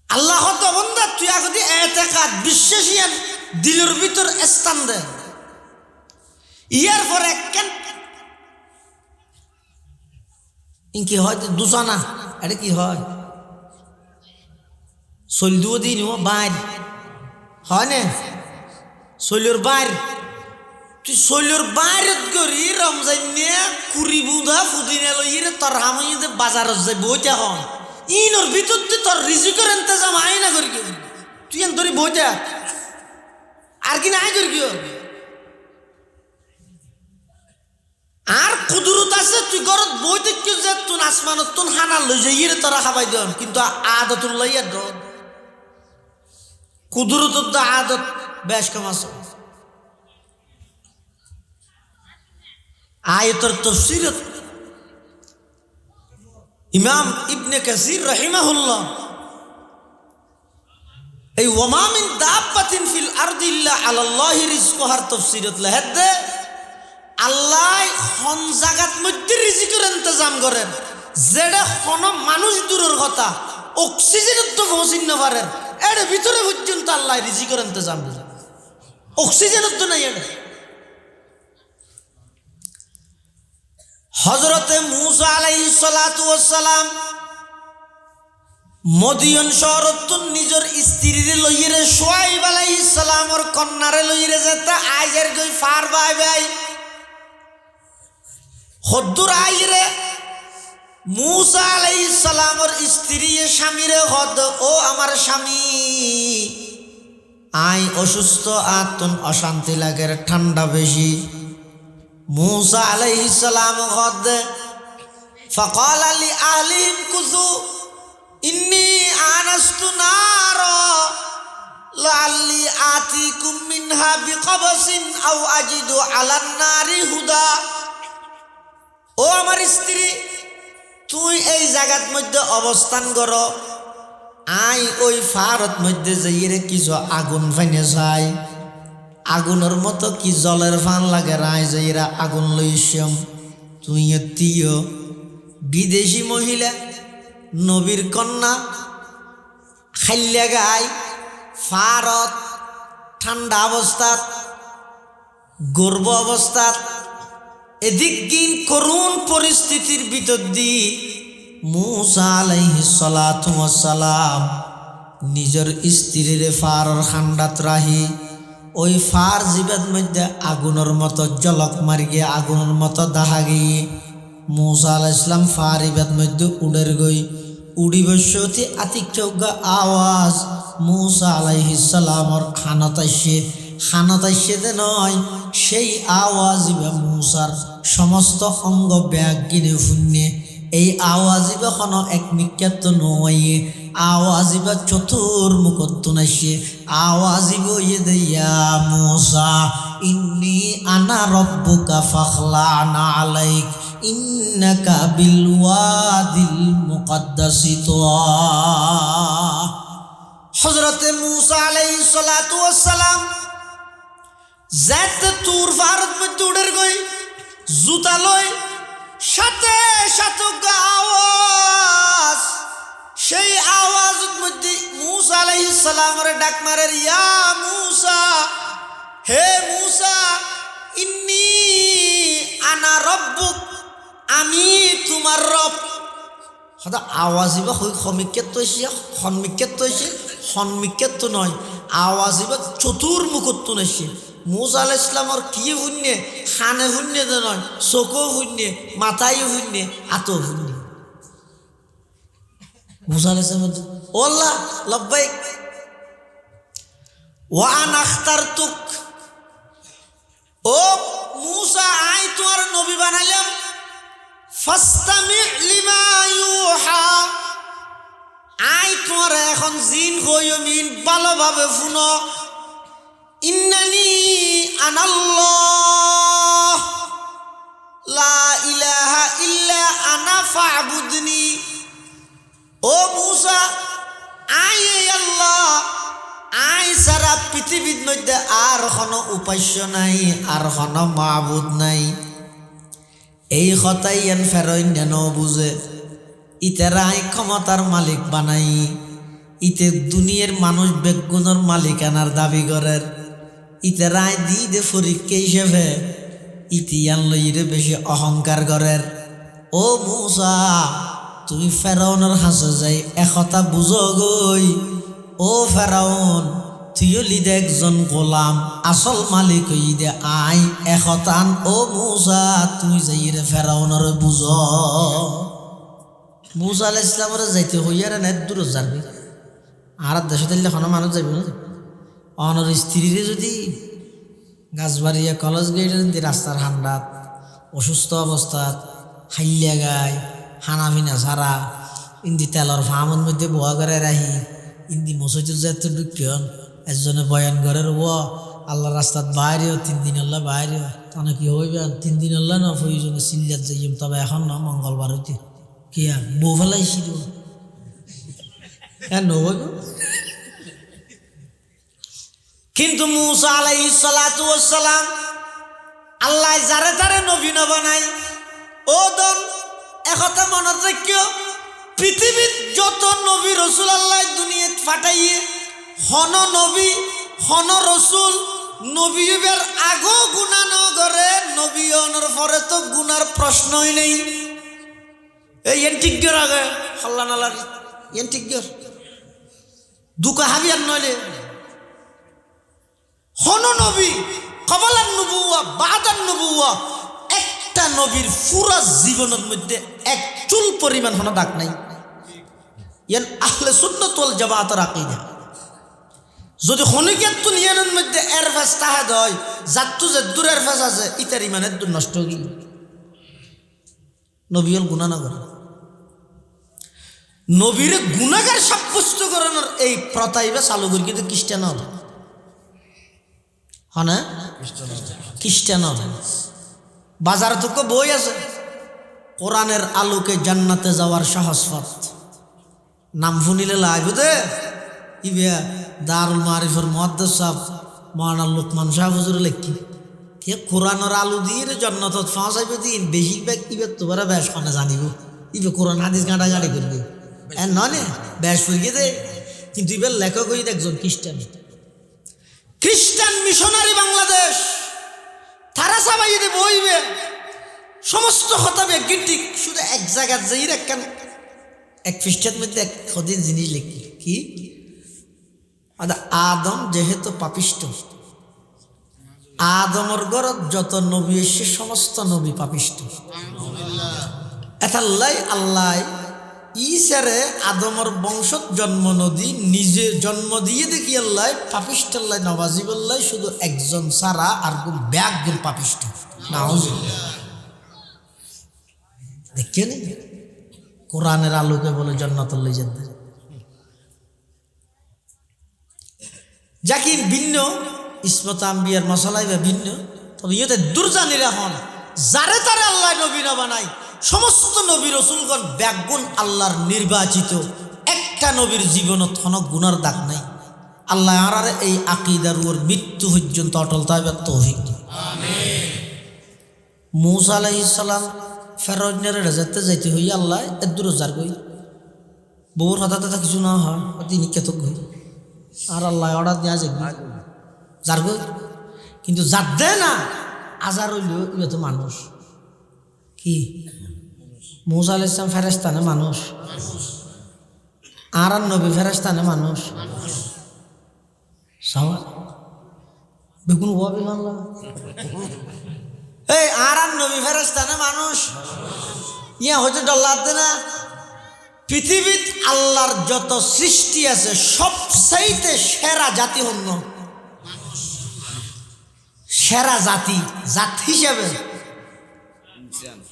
আল্লাহ হত বন্দা তুই আগদি এতেকাদ বিশ্বাসিয়ান দিলের ভিতর স্থান দে ইয়ার পর একখান ইনকি হয় দুসানা এটা কি হয় চলদুও দিন বাইর হয় না চৈলর বাইর তুই চৈলর বাইরত করি রমজান নিয়ে কুড়ি বুধা ফুদিনে লইরে তোর হামি বাজারত যাই বইটা হন ইনর ভিতর তোর রিজিকের ইন্তজাম আই না করি তুই এন ধরি বইটা আর কি নাই করি আর কুদরত আছে তুই ঘরত বই দেখি যে তুন আসমানত তুন হানা লই যাই ইরে তোরা খাবাই দেন কিন্তু আদতুল লইয়া দ কুদরত তো আদত বেশ কম আছে আয়াতের তাফসীরত ইমাম ইবনে কাসির রাহিমাহুল্লাহ এই ওমা মিন দাব্বাতিন ফিল আরদি ইল্লা আলাল্লাহি রিজকুহার তাফসীরত লেখে আল্লাহ হন জাগাত মধ্যে রিজিকের ইন্তজাম করেন যেটা কোন মানুষ দূরের কথা অক্সিজেনের তো পৌঁছিন না পারেন এর ভিতরে পর্যন্ত আল্লাহ রিজিকের ইন্তজাম করেন অক্সিজেনের তো নাই এটা হযরতে মূসা আলাইহিস সালাতু ওয়াস সালাম মদিয়ন শহরত নিজের স্ত্রীরে লইরে শুআইব আলাইহিস সালামর কন্যারে লইরে যেতে আইজের গই ফার বাই বাই হদ্দুর আইরে মূসা আলাইহিস সালামর স্ত্রী স্বামীরে হদ ও আমার স্বামী আই অসুস্থ আতন অশান্তি লাগে ঠান্ডা বেশি মূসা আলাইহিস সালাম হদ فقال لأهلهم كثوا إني آنست نارا لعلي آتيكم منها بقبس أو أجد على النار هدى ও আমার স্ত্রী তুই এই জায়গার মধ্যে অবস্থান করো আই ওই ফারত মধ্যে যাইরে কিছু আগুন ফাইনে যাই আগুনের মতো কি জলের ফান লাগে রায় যাইরা আগুন লইছম তুই এতিও বিদেশি মহিলা নবীর কন্যা খাইলে গাই ফারত ঠান্ডা অবস্থাত গর্ব অবস্থাত এদিক দিন করুণ পরিস্থিতির ভিতর দিয়ে মূসা আলাইহিস সালাতু ওয়াস সালাম নিজের স্ত্রীর ফারর খান্ডাত রাহি ওই ফার জিবাত মধ্যে আগুনের মতো জলক মারি গিয়ে আগুনের মতো দাহা গিয়ে মূসা আলাইহিস সালাম ফার ইবাত মধ্যে উড়ের গই উড়িবসতি আতিক্যগা আওয়াজ মূসা আলাইহিস সালামর খানতাইছে নয় সেই আওয়াজিবা মূসার সমস্ত অঙ্গ ব্যাগ গিনে ফুন্নে এই আওয়াজিবা কোনো এক নিক্ষেত্র নয় আওয়াজিবা চতুর্মুখত্ব নাইছে আওয়াজিব ইয়া মূসা ইন্নী আনা রব্বুকা ফাখলানা আলাইক ইন্নাকা বিল ওয়াদিল মুকদ্দাসি তুয়া হযরতে মূসা আলাইহিস সালাতু ওয়াস সালাম জাত তুর ফারত মধ্যে উড়ের গই জুতা লই সাথে সাথে আওয়াজ সেই আওয়াজের মধ্যে মূসা আলাইহিস সালামের ডাক মারে ইয়া মূসা হে মূসা ইন্নী আনা রব্বুক আমি তোমার রব হদা আওয়াজিবা হই খমিকেত হইছে সন্মিকেত নয় আওয়াজিবা চতুর্মুখত্ব নাইছে মূসা আলাইহিস সালামর কি হুন্নে খানে হুন্নে নয় চোখও হুন্নে মাথায় হুন্নে আতো হুন্নে মূসা আলাইহিস সালাম ও আল্লাহ লব্বাইক ওয়া আনা আখতারতুক ও মূসা আই তোমার নবী বানাইলাম ফাস্তামি লিমা ইউহা আই তোমার এখন জিন হইও মিন ভালোভাবে শুনো ইন্নানি আনাল্লাহ লা ইলাহা ইল্লা আনা ফা'বুদনি ও মূসা আই আল্লাহ আই সারা পৃথিবীর মধ্যে আর কোনো উপাস্য নাই আর কোনো মাবুদ নাই এই কথাই এন ফেরইন যেন বুঝে ইতেরাই ক্ষমতার মালিক বানাই ইতে দুনিয়ার মানুষ বেগুনের মালিকানার দাবি করের ইতেরাই দি দে পরীক্ষা হিসেবে ইতিয়ান লইরে বেশি অহংকার করের ও মুসা তুমি ফেরাউনের হাসে যাই একথা বুঝো গই। ও ফেরাউন তুইও লিদে একজন গোলাম, আসল মালিক হই দে আই একতান। ও মুসা তুমি যাই রে ফেরাউনের বুঝো। মুসা আলাইহিস সালামের যাইতে হইয়ার নেট দূর যাবি, আর দেশে তাইলে কোনো মানুষ যাইব না। অনর স্ত্রীরে যদি গাছবাড়িয়া কলেজ গেটে রাস্তার হান্ডাত অসুস্থ অবস্থাত হাইলিয়া গায় হানামিনা ছাড়া ইন্দি তেলর ফার্মের মধ্যে বোয়া করে রাহি ইন্দি মসজিদ যেতে ঢুকিয়ন একজনে বয়ান করে রব আল্লাহ রাস্তাত বাইরেও 3 দিন আল্লাহ বাইরেও তাহলে কি হইবেন 3 দিন আল্লাহ না প্রয়োজনে সিলিয়াত যাইম, তবে এখন না মঙ্গলবার হইতে কি আর বউ ফেলাইছি নব। কিন্তু মুসা আলাইহিস সালাতু ওয়াস সালাম আল্লাহ যারে তারে নবী না বানাই। ও দন একথা মনে রাখিও, পৃথিবীর যত নবী রসুল আল্লাহ দুনিয়াত পাঠাইয়ে হন নবী হন রসুল নবীবের আগো গুণা ন করে, নবী অনর পরে তো গুনার প্রশ্নই নেই। এই এন্টিগ্যর আগে হল্লা নালার এন্টিগ্যর দুকা হাবিয়ার নইলে হন নবী কবলান নবুয়া বাদান নবুয়া। একটা নবীর পুরা জীবনের মধ্যে এক চুল পরিমাণ হন দাগ নাই। ইয়ান আহলে সুন্নাত ওয়াল জামাতের আকীদা। যদি খনিকের দুনিয়ার মধ্যে এরফাস তাহাদ হয় জাতু যে দূর এরফাস আছে ইতার ইমানের দূর নষ্ট হয়ে গেল। নবীর গুনাহ না করে, নবীর গুনাহগার সাব্যস্ত করানোর এই প্রথাইবে চালু করি কিন্তু খ্রিস্টান হবে হ্যাঁ খ্রিস্টান হবে। বাজার থেকে বই আছে কোরআনের আলোকে জান্নাতে যাওয়ার সহজ পথ, নাম শুনিলে লাগবে দে ইবিয়া দারুল মারিফের মুহাদ্দিস সাহেব মাওলানা লোকমান সাহেব হুজুর লেখি কে কোরআনের আলো দিয়ে জান্নাতত পৌঁছাইবে দিন। বেশিরভাগ ইবে তোমার বেশ মানে জানিব ইবে কোরআন হাদিস গাঁটাগাঁটি করবে নয় বেশ ফুরিয়ে দে। কিন্তু ইবের লেখক হইতে একজন খ্রিস্টান, খ্রিস্টান মিশনারি বাংলাদেশ তারা সবাই যদি বইবে সমস্ত খতাবে গিন্টি শুধু এক জায়গায় যাই রাখেন এক পৃষ্ঠার মধ্যে এক কদিন জিনিস লিখি কি আদম যেহেতু পাপিষ্ট, আদমর ঘরত যত নবী এসে সমস্ত নবী পাপিষ্ট। এতাল্লাই আল্লাহ ঈসারে আদমর বংশত জন্ম নদী নিজে জন্ম দিয়ে দেখি আল্লাহ পাপিষ্ট আল্লাহ নওয়াজিব আল্লাহ শুধু একজন সারা আর গুণ ব্যাগ গুণ পাপিষ্ট দেখছেন। কোরআনের আলোকে বলে জান্নাতুল লই যেতে জাকির ভিন্ন ইসমত আম্বিয়ার মশালাই বা ভিন্ন, তবে ইয়েতে দুর্জানিরা হন যারে তারে আল্লাহ নবী না বানাই। সমস্ত নবী রসুলগণ ব্যাগুণ আল্লাহর নির্বাচিত, একটা নবীর জীবনত কোনো গুনার দাগ নাই। আল্লাহ আর এই আকীদার উপর মৃত্যু পর্যন্ত অটল থাকবে তৌফিক। আমিন। মূসা আলাইহিস সালাম ফেরাউনের রাজাতে যাইতে হই আল্লাহ এর দূর যার গই বউর হঠাৎ কিছু না হয় তিনি কেতক গই আর আল্লাহ অর্ডার দেওয়া যায় যার গই, কিন্তু যার দেয় না আজার হইলেও ইয়ে তো মানুষ কি মূসা আলাইহিস সালাম ফেরেশতানে মানুষ আর নবী ফেরেশতানে মানুষ সাওয়া বেগুন ওয়াবি আল্লাহ এই আর নবী ফেরেশতানে মানুষ ইয়া হয়তো ডল্লাতে না। পৃথিবীত আল্লাহর যত সৃষ্টি আছে সবচাইতে সেরা জাতি হন্য সেরা জাতি জাত হিসাবে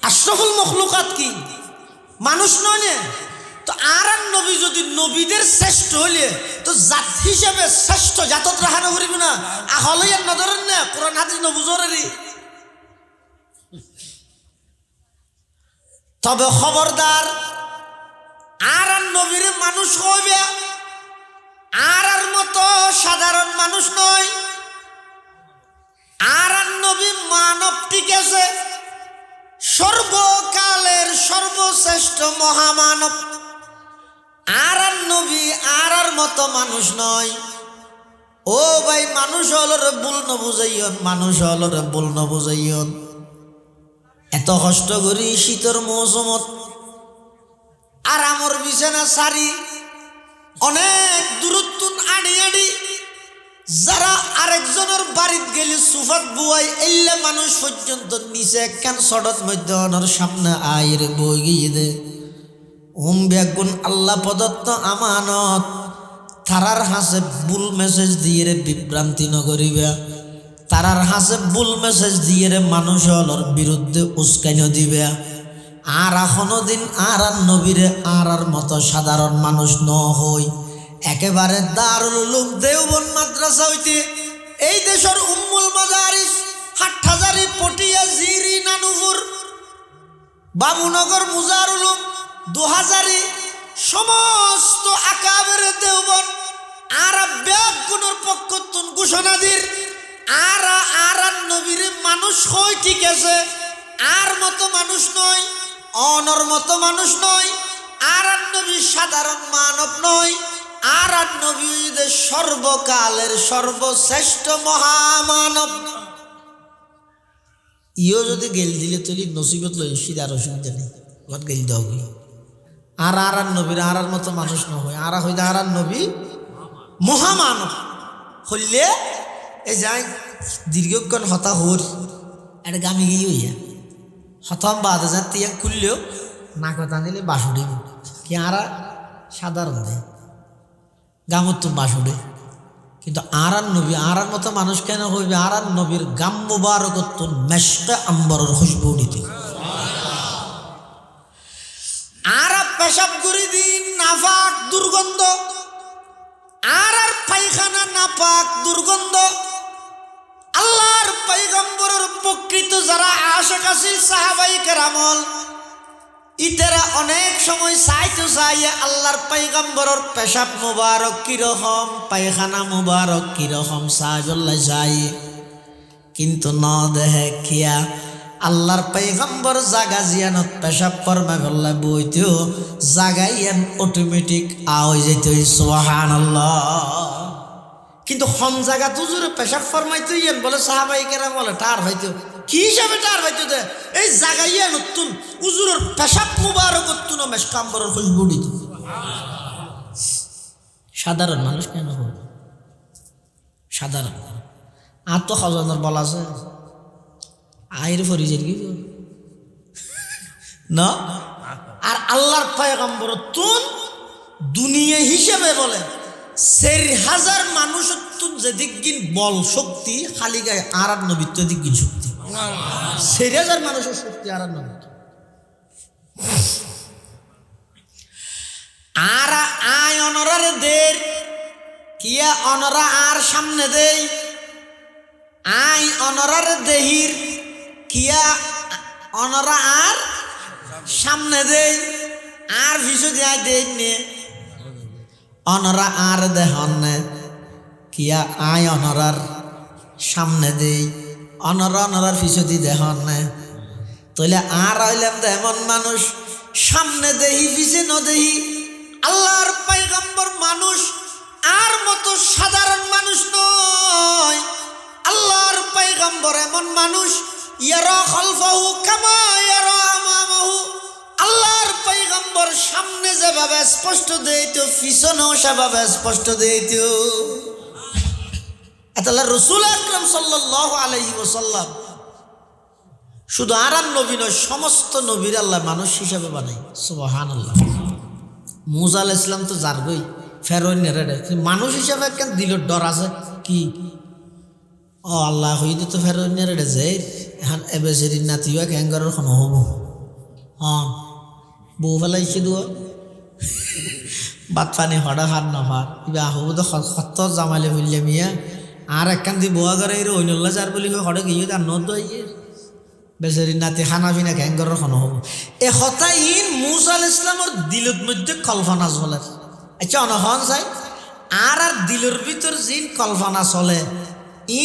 আশরাফুল মখলুকাত কি মানুষ নয় না। তো আর নবী যদি নবীদের শ্রেষ্ঠ হইলে তো জাত হিসাবে শ্রেষ্ঠ জাতত রাখানো করিব না আহলে আর নজরেন না কোরআন হাদিস নবুজরেরই। তবে খবরদার আর নবীর মানুষ হইবে আর মতো সাধারণ মানুষ নয়। আর নবী মানব ঠিক আছে, সর্বকালের সর্বশ্রেষ্ঠ মহামানব। আর নবী আর মতো মানুষ নয়। ও ভাই মানুষ হল রে ভুল ন বুঝাইয়ন, মানুষ হল রে ভুল ন বুঝাইয়ন। এত কষ্ট করি শীতের মৌসুমত আরামর বিছানা সারি অনেক দূরত্ব আড়ি আড়ি যারা আরেকজনের বাড়িত গেলে সুফাত বুয়াই এলে মানুষ পর্যন্ত নিচে একখান সড়ক মধ্যে অনর সামনে আইরে বই গিয়ে দে ব্যাগুন আল্লাহ প্রদত্ত আমানত তারার হাসে ভুল মেসেজ দিয়ে রে বিভ্রান্তি নগরিবা তারার হাসে ভুল মেসেজ দিয়ে রে মানুষ হলর বিরুদ্ধে উস্কাইন দিবে আর এখনো দিন আর নবীরে আর মতো সাধারণ মানুষ ন হই একেবারে দারুল উলুম দেওবন্দ মাদ্রাসা হইতে এই দেশের উম্মুল মাদারিস হাটহাজারি পটিয়া জিরি নানুপুর বাবুনগর মুজার উলুম 2000 সমস্ত আকাবের দেওবন্দ আর ব্যাগুনের পক্ষতুন ঘোষণা দির আর নবীর মানুষ হয় ঠিক আছে আর মতো মানুষ নয় অনর মতো মানুষ নয় আর নবী সাধারণ মানব নয় আর নবী সর্বকালের সর্বশ্রেষ্ঠ মহামানব ইও যদি গেল দিলে তুলি নসিবত লই সিদার অসুবিধা নেই ঘর গেল দাও আর নবীর আর মতো মানুষ নহয় আর হইলে আর নবী মহামানব হইলে এই যাই দীর্ঘক্ষণ হতা হর একটা গামি গিয়ে হইয়া হতাম বাদে যান তিয়া খুললেও না কথা নিলে বাসুড়ি কি আর সাধারণ দেয় গামত তো বাসুড়ে কিন্তু আর নবী আর মতো মানুষ কেন হইবে আর নবীর গাম মুবারকত মেশকে আম্বরের খুশবু নিতে আর পেশাব করি দিন নাপাক দুর্গন্ধ আর পায়খানা নাপাক দুর্গন্ধ আল্লাহর পয়গম্বরের প্রকৃত যারা আশিক আছিল সাহাবায়ে কেরামল ইতারা অনেক সময় চাইতো চাইয়ে আল্লাহর পয়গম্বরের পেশাব মুবারক কিরকম পায়খানা মুবারক কিরকম সাহাবল্লাহ চাই কিন্তু ন দেহে কিয়া আল্লাহর পয়গম্বর জাগা জিয়ানত পেশাব করবা বললা বইতেও জাগাইয়ান অটোমেটিক আওয়াজ যেত সুবহানাল্লাহ কিন্তু হম জায়গা তুজুরে পেশাব ফরমাইতো ইয়েন বলে সাহাবাই কেরাম বলে টার হইতো কি হিসাবে টার হইতো দে এই জাগাইয়া নতুন উজুরের পেশাব মুবারক নতুন মেশকাম্বরের খুশবু দিত সাধারণ মানুষ কেন হবে সাধারণ আর তো খজানার বলা আছে আইরে ফরিজের কি না আর আল্লাহর পয়গম্বর তুন দুনিয়া হিসেবে বলে 4000 মানুষ যেদিক গিন বল শক্তি খালি গায়ে আর নবীত্ব দিক গিন শক্তি 4000 মানুষের শক্তি আর নবীত্ব আর আয় অনরার দের কিয়া অনরা আর সামনে দেই আই অনরার দেহির কিয়া অনরা আর সামনে দেই আর ভিসু দেয় দেই নে অনরা আর দেহন কিয়া আয় অনরার সামনে দেই অনরার পিছতি দেহন তাহলে আর হইলাম এমন মানুষ সামনে দেহি পিছে ন দেহি আল্লাহর পয়গম্বর মানুষ আর মতো সাধারণ মানুষ নয় আল্লাহর পয়গম্বর এমন মানুষ ইয়ারা খালফাহু কামা ইয়ারা আমামাহু আল্লাহর পয়গম্বর সামনে যেভাবে স্পষ্ট দেইতো পিছনেও সেভাবে স্পষ্ট দেইতো আল্লাহ রাসূল আকরাম সাল্লাল্লাহু আলাইহি ওয়াসাল্লাম শুধু আরাম নবী নয় সমস্ত নবীর আল্লাহ মানুষ হিসাবে বানাই সুবহানাল্লাহ মুসা আলাইহিস সালাম তো জারগই ফেরোন নেরে মানুষ হিসাবে কেন দিল ডর আছে কি ও আল্লাহ হইতে তো ফেরোন নেরে যে এখন এবেসেরি নাতিও ক্যাঙ্গারের খন হব হ্যাঁ বউ ফেলাইছে দুয়া বাত পানি হড়া হাত নহার কিবা হব তো সত্য জামালে হইলে মিয়া আর একখান দি বোয়া করে অন্যল্লা যার বলি হড়ে গিয়ে তার নত বেচারি নাতি খানা পিনা ঘ্যাঙ্গরের খন হব এ হতাই ইন মুসা আলাইহিস সালামের দিলত মধ্যে কল্পনা চলে আচ্ছা অনহন চাই আর দিলের ভিতর জিন কল্পনা চলে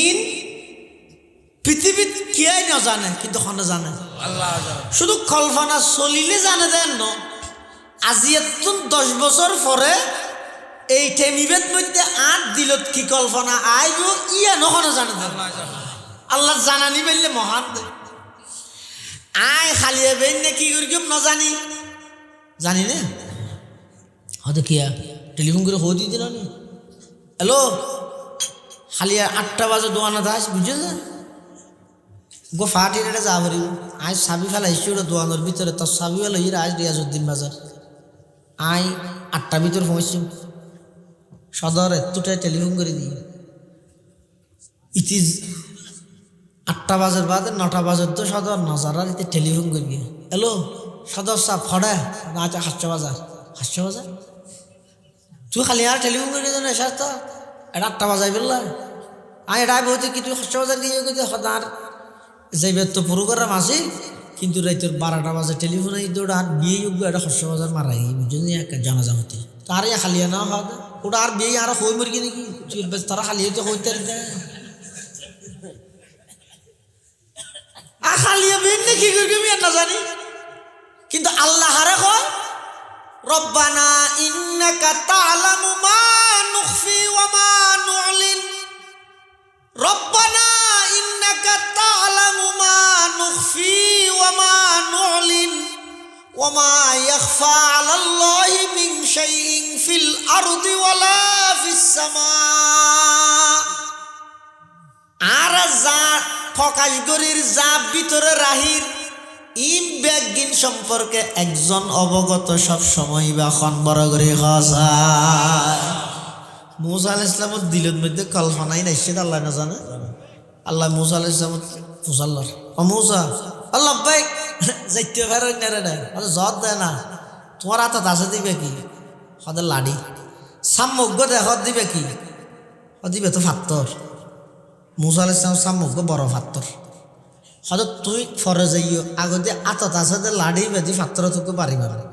ইন পৃথিবীত কিয়াই নজানে কিন্তু খনে জানে শুধু কল্পনা চলিলে জানে দেন ন আজি এতুন 10 বছর পরে এই টেমিবেদ মধ্যে আর দিলত কি কল্পনা আইব ইয়া নখনে জানে দেন আল্লাহ জানানি বললে মহান আয় খালিয়ে বেন না কি করি না জানি জানি না হয়তো কিয়া টেলিফোন করে হো দিয়ে দিল নি হ্যালো খালিয়া 8টা বাজে দোয়ানা দাস বুঝে যা গো ফাটি রেটে যা পারিব আজ চাবি ফেলাইছি ওটা দোয়ানোর ভিতরে তোর চাবি ফেলো ইরা আজ রিয়াজউদ্দিন বাজার আয় 8টার ভিতর পৌঁছছি সদর এতটাই টেলিফোন করে দিই ইট ইজ 8টা বাজার বাদে 9টা বাজার তো সদর নজারার ইতে টেলিফোন করি হ্যালো সদর সাহ ফড়ে আচ্ছা 800 বাজার তুই খালি আর টেলিফোন করে দিও না এসার তো এটা 8টা বাজাই ফেললা আয় এটা বলতে কি তুই 800 বাজার গিয়ে গিয়ে সদার যাইবে তো পুরো করাম আসি কিন্তু রাইতের 12টা বাজে টেলিফোন আই তো আর বিয়ে যোগ্য এটা 800 বাজার মারাই বুঝলি জানাজা হতে তার ইয়া খালিয়া না হয় ওটা আর বিয়ে আর হই মরি নাকি তারা খালিয়ে তো হইতে খালিয়া বিয়ে না কি করি আমি না জানি কিন্তু আল্লাহ হারে কয় রব্বানা ইন্নাকা তা'লামু মা নুখফি ওয়া মা নু'লিন রব্বানা ইন্নাকা তা'লামু মা নুখফি ওয়া মা নু'লিন ওয়া মা ইয়াখফা 'আলাল্লাহি মিন শাইইন ফিল আরদি ওয়ালা ফিস সামা আর যা ফকাশ গরির যা ভিতরে রাহির ইম ব্যাগিন সম্পর্কে একজন অবগত সব সময় বা খন বড় করে খসা মুসা আলাইহিস সালামের দিলের মধ্যে কল্পনাই নাই সেটা আল্লাহ না জানে আল্লাহ মুসা আলাইহিস সালাম ফুসাল্লার ও মুসা আল্লাহ ভাই যাইতে পারে না রে আরে জত দেয় না তোমার হাতে দাসে দিবে কি হদে লাড়ি সাম্যজ্ঞ দেখ দিবে কি দিবে তো ফাত্তর মুসা আলাইহিস সালাম সাম্যজ্ঞ বড় ফাত্তর হয়তো তুই ফরে যাইও আগতে আতত আছে লাড়ি বেঁধে ফাত্তর তোকে বাড়ি মারবে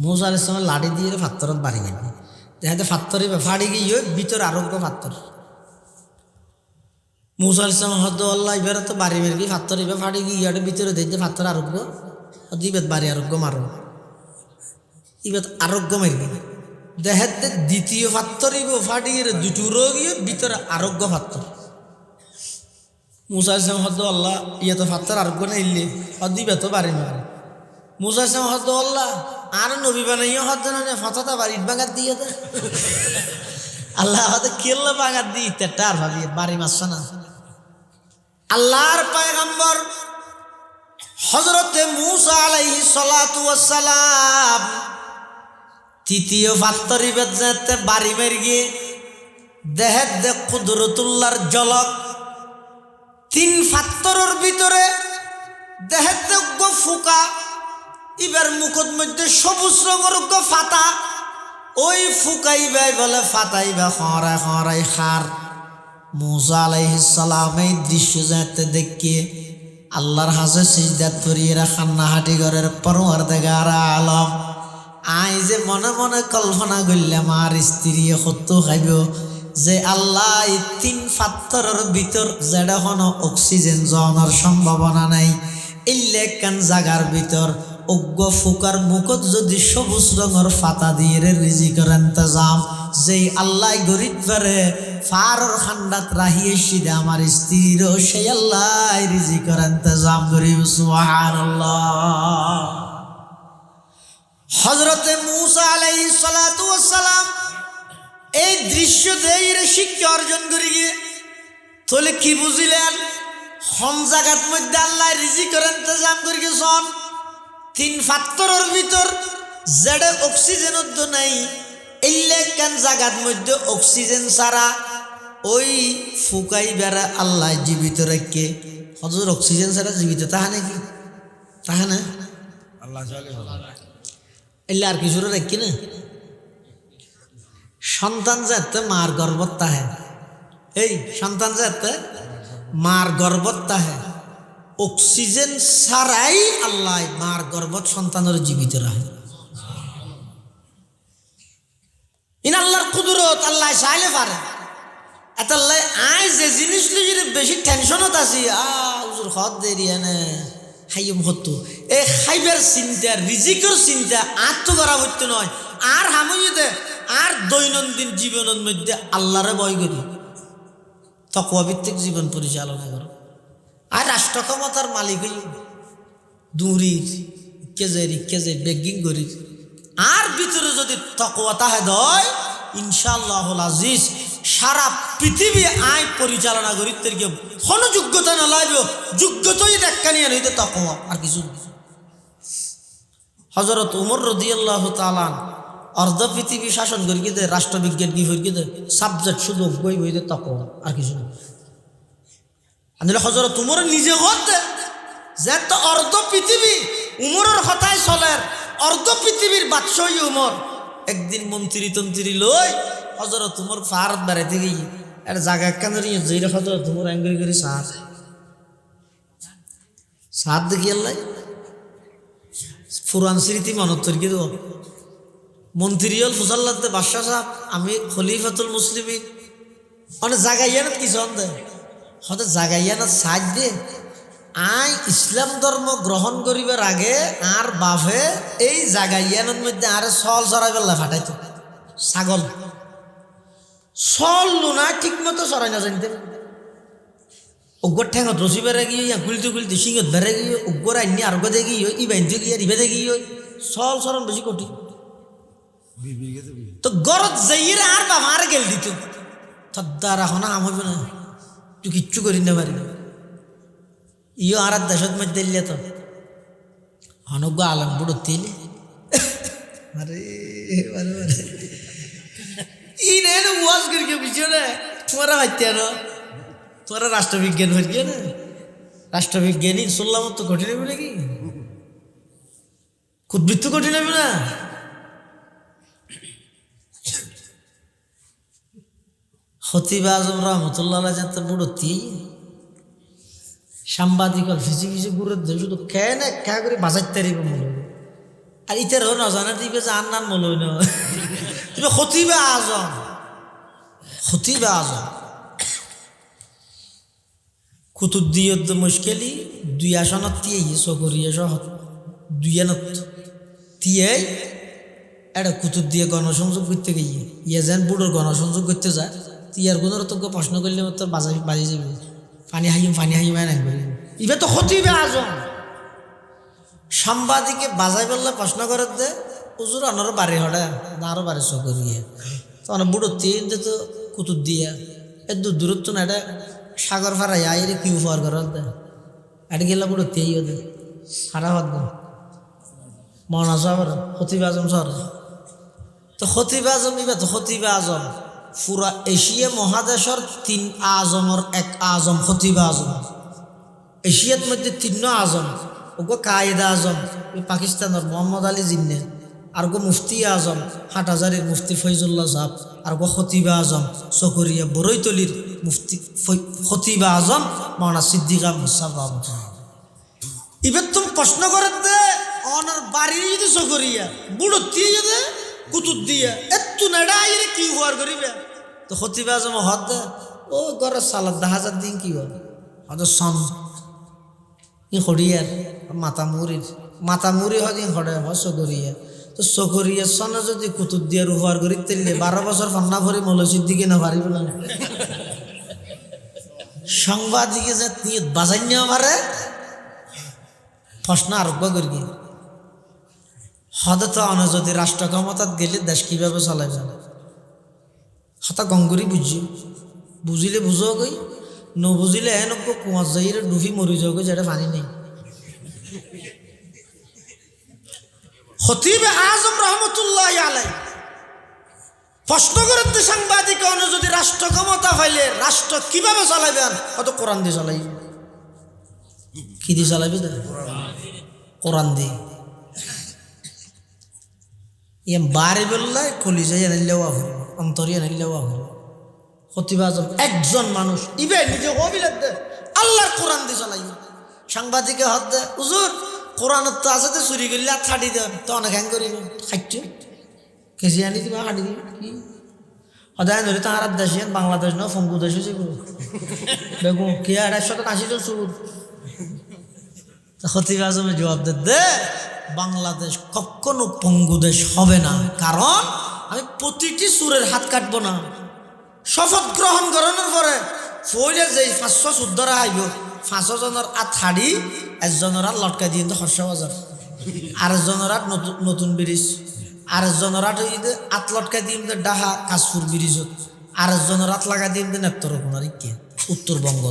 মুসা আলাইহিস সালাম লাড়ি দিয়ে ফাত্তরত বাড়ি মারবে দেখাতে ফাত্তরি ফাড়ি গিয়ে ভিতরে আরোগ্য ফাত্তর মুসা আলাইহিস সালাম হয়তো আল্লাহ এবারে তো বাড়ি মেরবি ফাত্তর এবার ফাড়ি গিয়ে ভিতরে দেখতে ফাত্তর আরোগ্য দিবেত বাড়ি আরোগ্য মারো এবার আরোগ্য মারবি দেখাতে দ্বিতীয় ফাত্তরিব ফাড়ি গিয়ে দুটোরও গিয়ে ভিতরে আরোগ্য ফাত্তর মুসা আলাইহিস সালাম হয়তো আল্লাহ ইয়ে তো ফাত্তর আরোগ্য না ইল্লে দিবে তো বাড়ি মারে মুসা আলাইহিস সালাম হয়তো আল্লাহ আর নবী বানাইও হতো না ফাঁচাটা বাড়ির বাগার দিয়ে দে আল্লাহ হয়তো কেল্লা বাগার দিয়ে ইত্যাটা আর ভাবি বাড়ি মারছে না আল্লাহর পয়গম্বর হযরতে মুসা আলাইহিস সালাতু ওয়াস সালাম তৃতীয় ফাত্তরি বেজতে বাড়ি মেরে গিয়ে দেহের দে কুদরতুল্লাহর ঝলক 3 ফাত্তরের ভিতরে দেহের দে ফুকা এবার মুখের মধ্যে সবুজ রঙের ফাতা ওই ফুকাইবাই বলে ফাতাইবা খরাই খরাই খার মুসা আলাইহিস সালাম এই দৃশ্য যাতে দেখে আল্লাহর হাজে সিজদাত করিয়ে খান্নাহাটি ঘরের পরওয়ারদিগার আলম আই যে মনে মনে কল্পনা করলাম আর স্ত্রী সত্য খাইব যে আল্লাহ 3 ফাত্তরের ভিতর যেটা কোনো অক্সিজেন যাওয়ার সম্ভাবনা নাই ইল্লেকান জাগার ভিতর অজ্ঞ ফুকার মুখত যদি সবুজ রঙের ফাতা দিয়ে রিজিকের ইন্তজাম যেই আল্লাহ গরিব পারে ফারর খান্ডাত রাহিয়ে সিদে আমার স্ত্রীরও সেই আল্লাহ রিজিকের ইন্তজাম করিব সুবহানাল্লাহ হযরতে মুসা আলাইহিস সালাতু ওয়াস সালাম এই দৃশ্য দিয়ে শিক্ষা অর্জন করি গিয়ে তাহলে কি বুঝিলেন হম জাগাত মধ্যে আল্লাহ রিজিকের ইন্তজাম করি গেছন 3 ফাত্তরের ভিতর যেটা অক্সিজেন তো নাই ইল্লেকান জাগাত মধ্যে অক্সিজেন ছাড়া ওই ফুকাই বেড়া আল্লাহ জীবিত রেখে হযরত অক্সিজেন ছাড়া জীবিত তাহা নাকি তাহা না আল্লাহ এলে আর কিছু রেখি না সন্তান যাতে মার গর্ভত তাহে এই সন্তান যাতে মার গর্ভত তাহে অক্সিজেন ছাড়াই আল্লাহ মার গর্ভত সন্তানের জীবিত রাখে ইন আল্লাহর কুদরত আল্লাহ চাইলে পারে এত আল্লাহ আই যে জিনিস লইয়ে বেশি টেনশনত আছি হুজুর হদ দেরি এনে খাইম হতো এই খাইবার চিন্তা রিজিকের চিন্তা আর তো করা হইতো নয় আর হামুইতে আর দৈনন্দিন জীবনের মধ্যে আল্লাহরে ভয় করি তাকওয়া ভিত্তিক জীবন পরিচালনা করো আর রাষ্ট্র ক্ষমতার মালিক হই দূরির কেজে বেগিং করির আর ভিতরে যদি তাকওয়া তাহে দয় ইনশাআল্লাহুল আজিজ সারা পৃথিবী আয় পরিচালনা করিতে গিয়ে কোনো যোগ্যতা না লাগবে যোগ্যতাই দেখা নিয়ে নইতে তাকওয়া আর কিছু। হযরত উমর রাদিয়াল্লাহু তাআলা অর্ধ পৃথিবী শাসন করি গিয়ে রাষ্ট্রবিজ্ঞান কি হয়ে গিয়ে সাবজেক্ট শুধু বই বইতে তাকওয়া আর কিছু না। আনলে হযরত উমর নিজে করতে যে তো অর্ধ পৃথিবী উমরের কথায় চলের অর্ধ পৃথিবীর বাদশাহ উমর একদিন মন্ত্রী লই হযরত উমর ফারত বেড়াইতে গিয়ে একটা জায়গা কেন যেটা হযরত উমর অ্যাঙ্গরি করে সাত দেখি আল্লাহ পুরান স্মৃতি মনত তৈরি দেব মন্ত্রী হল ফুসাল্লাতে বাদশাহ সাহেব আমি খলিফাতুল মুসলিমিন অনেক জাগাইয়ানত কি সন্দেহ হয়তো জাগাইয়ানত সাজ দে আই ইসলাম ধর্ম গ্রহণ করিবার আগে আর বাপে এই জাগাইয়ানোর মধ্যে আরে সল চড়াই বেলা ফাটাইতো ছাগল সল না ঠিক মতো চড়াই না জানতে উগ্গর ঠেঙত রসি বেড়ে গিয়ে গুলতে সিংহত বেড়ে গিয়ে উগ্গর আইনি আর গদে গিয়ে ই বাইতে গিয়ে রিবেদে গিয়ে সল চরণ বেশি কঠিন তো গরত যাইয়ে আর বাবা আর গেল দিত থদ্দার এখন আম হইবে না তুই কিচ্ছু করি না পারি ইও আর দেশত মধ্যে দিলে তো অনজ্ঞ আলম বুড়ো তিলে আরে ই রে ওয়াজ করি কে পিছনে তোরা হাইতে না তোরা রাষ্ট্রবিজ্ঞান হয়ে গিয়ে না রাষ্ট্রবিজ্ঞানী শুনলাম তো কঠিন হবে নাকি উদ্বৃত্ত কঠিন হবে না খতিব আজম রহমতুল্লাহ যাতে বুড়ো তিল সাংবাদিক ফিজি গুরুর শুধু খেয়ে না খেয়া করে বাজাইতে পারিব মনে আর ইতারও নজানা দিবে যে আর নাম মনে হয় তুমি খতিবে আজম কুতুদ্দিয়ত মুশকিলি দুই আসনত তিয়ে চকরিয়া সহ দুই আনত তিয়ে এটা কুতুব দিয়ে গণসংযোগ করতে গিয়ে ইয়ে যেন বুড়োর গণসংযোগ করতে যায় তিয়ার গুণের তোকে প্রশ্ন করলে তোর বাড়ি যাবে পানি হাইম নাই করি এবার তো খতিবে আজম সাংবাদিকে বাজাই বললে প্রশ্ন করে দে উজুর আনারও বাড়ি হড়ে আরও বাড়ি চকরিয়ে তো অনেক বুড়ো তিন তো কুতুব দিয়া এর দূরত্ব না এটা সাগর ফারা আইরে কি উপহার করার দে এটা গেলে বুড়ো তেই দে হারা হত দে মনা সবার খতিবে আজম সর তো খতিবে আজম এবার তো খতিবে আজম পুরা এশিয়া মহাদেশের তিন আজমের এক আজম খতিবে আজম এশিয়ার মধ্যে তিন আজম ওগো কায়েদে আজম পাকিস্তানের মোহাম্মদ আলী জিন্নে আর গো মুফতি আজম হাটহাজারির মুফতি ফৈজুল্লাহ সাহেব আর গো খতিবে আজম চকরিয়া বরৈতলির মুফতি খতিবে আজম মাওলানা সিদ্দিক আহমদ সাহেব রহমতুল্লাহ এবার তুমি প্রশ্ন করে দে অনার বাড়ি যদি চকরিয়া বুড়ো দিয়ে যদি কুতুব দিয়া এত্তু নেড়া আইরে কি উপহার করিবে তো খতিবে আজম হদ দে ও ঘরের সালাদ 10,000 দিন কি হয় হয়তো সন ই হরিয়ার মাতামুরি হদিন হরে হ চকরিয়া তো চকরিয়া সনে যদি কুতুব দিয়ার উপহার করি তেলে 12 বছর ফান্না ভরি মৌলসির দিকে না পারিব না সাংবাদিকে যে তুই বাজাই নেওয়া পারে প্রশ্ন আরোগ্য করি হতে তো অনে যদি রাষ্ট্র ক্ষমতাত গেলে দেশ কীভাবে চালাইবে হতা গঙ্গুরি বুঝিলে বুঝো গই নবুঝিলে এনক কুয়ার যাইরে ডুবি মরি যাও গই যেটা পানি নেই খতিবে আজম রহমতুল্লাহ আলাই প্রশ্ন করতে সাংবাদিক অনে যদি রাষ্ট্র ক্ষমতা পাইলে রাষ্ট্র কিভাবে চালাইবেন হয়তো কোরআন দিয়ে চালাইবে কি দিয়ে চালাইবে কোরআন দিয়ে বাড়ি বললাই কলিজাই আনিলেও আহরি অন্তরি আনিলেও আহরি খতিবে আজম একজন মানুষ ইবে নিজে অভিলেখ দে আল্লাহর কোরআন দিয়ে চালাইবে সাংবাদিকে হাত দে হুজুর কোরআনত তো আছে তো চুরি করলে আর ছাড়ি দেন তো অনেক হ্যাং করিব খাইছো কেজি আনি দিবা হাঁটি দিবি কি সদায় ধরে তো আর দেশে বাংলাদেশ না ফঙ্গু দেশে যাব দেখো কে 180 জন চুর খতিবে আজমে জবাব দে বাংলাদেশ কখনো পঙ্গু দেশ হবে না কারণ আমি প্রতিটি সুরের হাত কাটবো না শপথ গ্রহণ করানোর পরে ফইলে যে 500 সুদ্ধরা আইব 500 জনের আর থাড়ি একজনের হাত লটকা দিয়ে তো হর্ষা বাজার, আরেকজনের হাত নতুন ব্রিজ, আরেকজনের হাত হইতে আত লটকা দিয়ে ডাহা কাশপুর ব্রিজত, আরেকজনের হাত লাগা দিয়ে নেত্রকোনার কে উত্তরবঙ্গ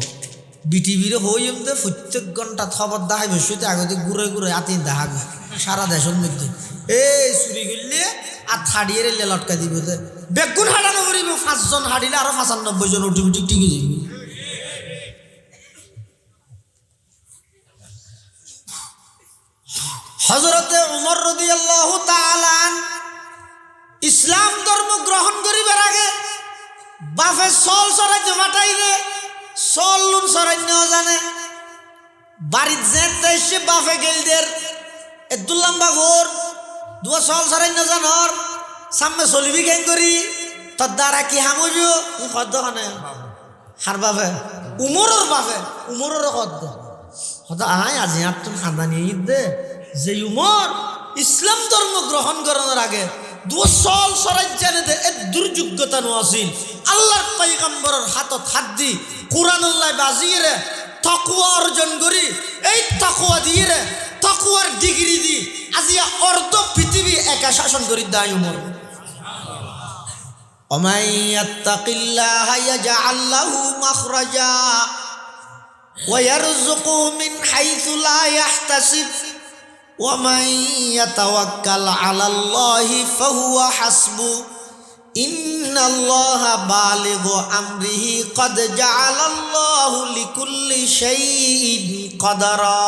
বিটিভির হই প্রত্যেক ঘন্টা খবর দেখাই বসতে আগতে ঘুরে ঘুরে আতিন দেখাবে সারা দেশের মধ্যে এই চুরি করলে আর থাড়িয়ে রেলে লটকা দিব বেগুন হাঁটানো করিব 5 জন হাঁটিলে আরো 95 জন অটোমেটিক টিকে যাবে। হযরতে উমর রাদিয়াল্লাহু তাআলা ইসলাম ধর্ম গ্রহণ করিবার আগে বাপে চল চড়াইতে ফাটাইলে চল লুন চড়াইনেও জানে বাড়ির যেতে এসে বাপে গেলদের দুল্লাম্বা ঘোর দুয়া চল চড়াইন জানর সামনে চলিবি কেন করি তোর দ্বারা কি হামুজ হদ্দ খানে হার বাপে উমরের বাপে উমরের হদ্দ হদ আয় আজি আর তুমি খানদানি ঈদ দে যে উমর ইসলাম ধর্ম গ্রহণ করানোর আগে দুসল সরাই জানে দে এ দুর্যোগ্যতা নোয়াছিল আল্লাহর পয়গম্বরের হাতত হাত দি কুরআনুল্লাহ বাজিয়ে রে তাকওয়া অর্জন করি এই তাকওয়া দিয়ে রে তাকওয়ার ডিগ্রি দি আজিয়া অর্ধ পৃথিবী একা শাসন করি দাই উমর। ওমাই ইয়াত্তাকিল্লাহা ইয়াজআল লাহু মাখরাজা ওয়া ইয়ারযুকুহু মিন হাইথু লা ইয়াহতাসিব ومن يتوكل على الله فهو حسبه إن الله بالغ أمره قد جعل الله لكل شيء قدرا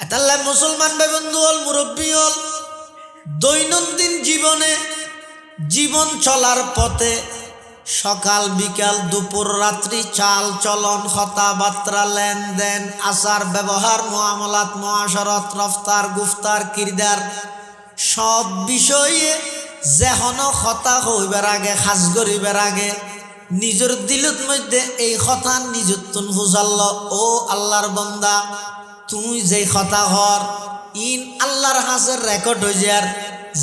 আতাল্লাহ মুসলমান ভাই বন্ধু হল মুরব্বী হল দৈনন্দিন জীবনে জীবন চলার পথে সকাল বিকাল দুপুর রাত্রি চাল চলন কথাবার্তা লেনদেন আচার ব্যবহার মুআমালাত মুআশারাত রফতার গুফতার কিরদার সব বিষয়ে যেহন কথা হইবার আগে খাস করিবার আগে নিজের দিলত মধ্যে এই কথা নিজের তুন বুঝাল ও আল্লাহর বান্দা তুই যেই কথা হর ইন আল্লাহর হাজের রেকর্ড হয়ে যার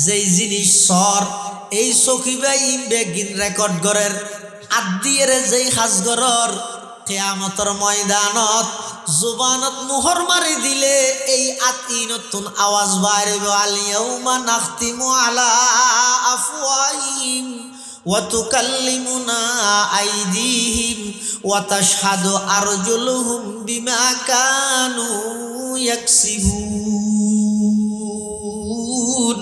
যেই জিনিস সর এই সকিবা ইন বেগিন রেকর্ড করের আদিয়ের যেই হাজগরর কিয়ামতের ময়দানত জুবানত মোহর মারি দিলে এই আতি নতুন আওয়াজ বাইরে আল ইয়াউমা নাখতিমু আলা আফওয়াহিহিম ওয়া তুকাল্লিমুনা আইদিহিম ওয়া তাশহাদু আরজুলুহুম বিমা কানু ইয়াকসিবুন।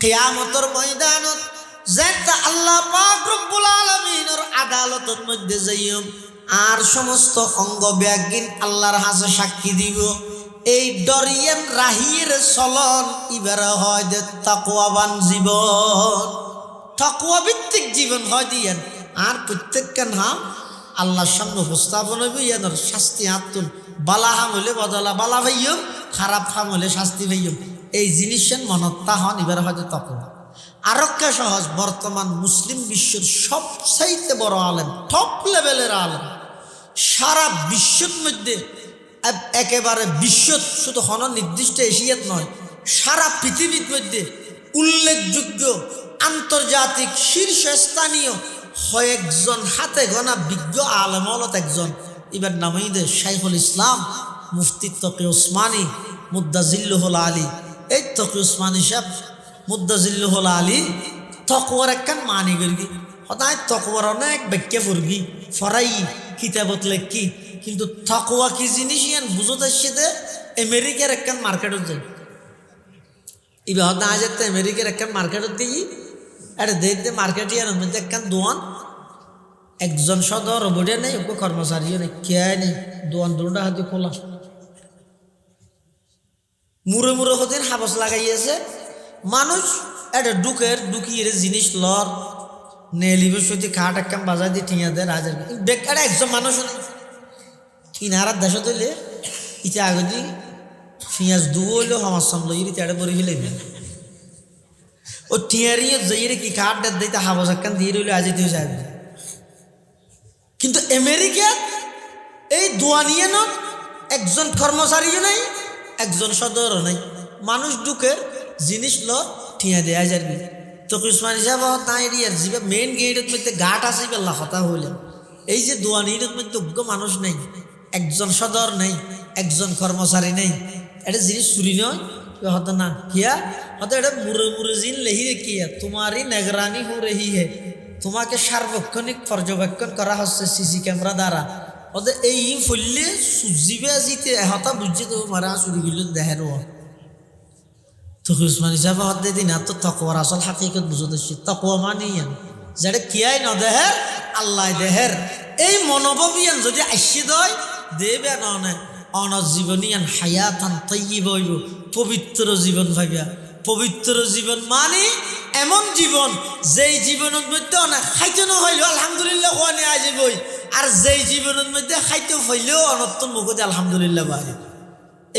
কিয়ামতের ময়দানত যেটা আল্লাহ পাক রব্বুল আলামিনের আদালতের মধ্যে যাইম আর সমস্ত অঙ্গ ব্যাগিন আল্লাহর হাতে সাক্ষী দিব এই ডরিয়েন রাহির চলন ইবারে হয় যে তাকওয়াবান জীবন তাকওয়া ভিত্তিক জীবন হয় দিয়েন আর প্রত্যেককে নাম আল্লাহর সামনে উপস্থাপন হইব ইয়ানোর শাস্তি হাতুন বালা হাম হইলে বদলা বালা ভাইয়ম খারাপ হাম হইলে শাস্তি ভাইয়ম এই জিনিসের মনত্তা হন এবারে হয়তো তাকওয়া। আরক্ষা সহজ বর্তমান মুসলিম বিশ্বের সবচাইতে বড় আলেম টপ লেভেলের আলেম সারা বিশ্বের মধ্যে একেবারে বিশ্ব শুধু হন নির্দিষ্ট এশিয়াত নয় সারা পৃথিবীর মধ্যে উল্লেখযোগ্য আন্তর্জাতিক শীর্ষস্থানীয় কয়েকজন হাতে গোনা বিজ্ঞ আলেম হলত একজন এবার নামই দে শাইখুল ইসলাম মুফতি তকি ওসমানী মুদ্দাজিল্লুহুল আলী। এই তকি ওসমানী সাহেব মুদ্দাজিল্লুহুল আলী তকওয়ার একখান মানি করি সদায় তকওয়ার অনেক ব্যাখ্যা করবি ফরাই কিতাবত লেখি কিন্তু তকওয়া কি জিনিস ইয়ান বুঝতে আসছে আমেরিকার একখান মার্কেটত যাই এবার হদ না যেতে আমেরিকার একখান মার্কেটত দিই আরে দেখতে মার্কেট ইয়ার মধ্যে একখান দোয়ান একজন সদর রোবটে নেই ওকে কর্মচারীও নেই কে নেই দোয়ান দুটা হাতে খোলা মুড়ে মুড়ে হতেন হাবস লাগাইয়েছে মানুষ এটা ঢুকিয়ে জিনিস লর নেলিবে সত্যি খাট একখান বাজার দিয়ে ঠিয়া দেয় রাজার বেকার একজন মানুষ ইনারার দেশ দিলে ইটা আগে দি পিঁয়াজ দুও হইলেও আমার সামলো ইরি তেড়ে পরে ফেলে ও টিয়ারিয়ে যাইরে কি খাট দিতে হাবস একখান দিয়ে রইলে আজ দিয়ে যায় কিন্তু আমেরিকা এই দোয়ানিয়ে ন একজন কর্মচারীও নাই একজন সদরও নাই মানুষ ঢুকে জিনিস ল ঠিয়া দেয়া যাবি তো উসমান হিসাব তাই এরিয়ার যে মেইন গেটের মধ্যে ঘাট আছে বেলা কথা হইলে এই যে দোয়ানির মধ্যে উগ্র মানুষ নেই একজন সদর নেই, একজন কর্মচারী নেই, এটা জিনিস চুরি নয় হতো না কিয়া হয়তো এটা মুরে মুরে জিন লেহি রে কিয়া তোমারই নেগরানি হো রেহি হে, তোমাকে সার্বক্ষণিক পর্যবেক্ষণ করা হচ্ছে সিসি ক্যামেরা দ্বারা। ওদের এই ফললে সুজিবে জিতে হতা বুঝছে তো মারা চুরি গেল দেহের তো উসমান হিসাবে হতে দিন তো তকওয়ার আসল হাকিকত বুঝতে দিচ্ছি। তকওয়া মানে যেটা কিয়াই ন দেহের আল্লাহ দেহের এই মনোভাবিয়ান যদি আসি দয় দেবে নয় অনজীবনিয়ান হায়াতান তৈব হইব, পবিত্র জীবন ভাবিয়া। পবিত্র জীবন মানে এমন জীবন যেই জীবনের মধ্যে অনেক খাইতে নহইলেও আলহামদুলিল্লাহ হওয়া নিয়ে আসবই, আর যেই জীবনের মধ্যে খাইতে হইলেও অনর্থন মুখতে আলহামদুলিল্লাহ বাড়ি।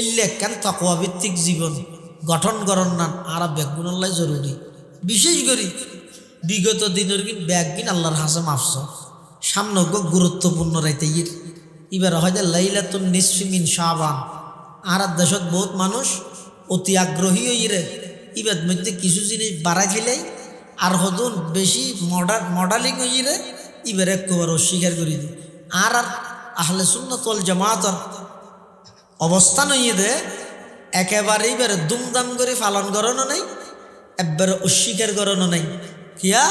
এলে কেন তাকওয়া ভিত্তিক জীবন গঠন করন না আর ব্যাগগুণাল্লাই জরুরি। বিশেষ করে বিগত দিনের কিন ব্যাগিন আল্লাহর হাসে মাফস সামনে গুরুত্বপূর্ণ রাইতে এবার হয়তো লাইলাতুন নিসফি মিন শাবান। আর দেশত বহুত মানুষ অতি আগ্রহী হইরে এবার মধ্যে কিছু জিনিস বাড়াই ফেলাই আর হদুন বেশি মডেলিং হইরে এবার একবার অস্বীকার করে দিই। আর আহলে সুন্নাত ওয়াল জামাতের অবস্থান হইয়ে দে একেবারে এবারে দুমদাম করে পালন করানো নাই, একবারে অস্বীকার করানো নাই। কিয়া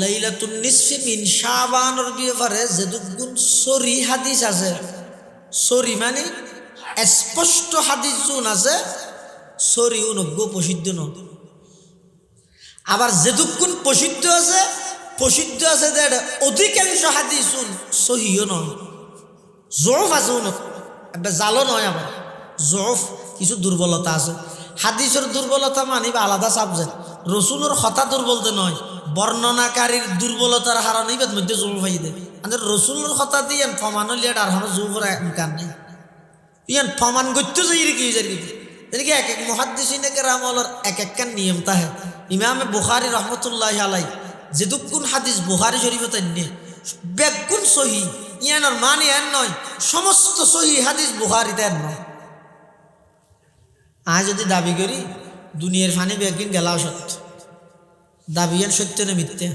লাইলাতুন নিসফি মিন শাবানের ব্যাপারে যেদুগুণ সরি হাদিস আছে, সরি মানে স্পষ্ট হাদিস যোন আছে সরি উনজ্ঞ প্রসিদ্ধ ন। আবার যেদুগুণ প্রসিদ্ধ আছে যে অধিকাংশ হাদিস সহিও নয়, জফ আছে একবার জালো নয়। আবার জফ কিছু দুর্বলতা আছে। হাদিসের দুর্বলতা মানি বা আলাদা সাবজেক্ট। রসুলের কথা দুর্বলতে নয়, বর্ণনাকারীর দুর্বলতার হারানি বেদ মধ্যে জোর ভাই দেয়। আমাদের রসুলের কথা দিয়ে ফমান লিয়ে আর হানো জোর কার নেই ইয়ান ফমান করতে যাই রে কি যাই এদিকে এক এক মুহাদ্দিসিনে কেরামলের এক একখান নিয়ম তাহে। ইমামে বুখারী রহমতুল্লাহ আলাই যেদুকুন হাদিস বুখারী শরীফে তাইনে বেগুন সহি ইয়ানোর মানে এন নয় সমস্ত সহি হাদিস বুখারীতে এন নয়। আজ যদি দাবি করি দুনিয়ার ফানি বেগিন গেলাও সত্য, দাবিয়ান সত্য না মিথ্যে?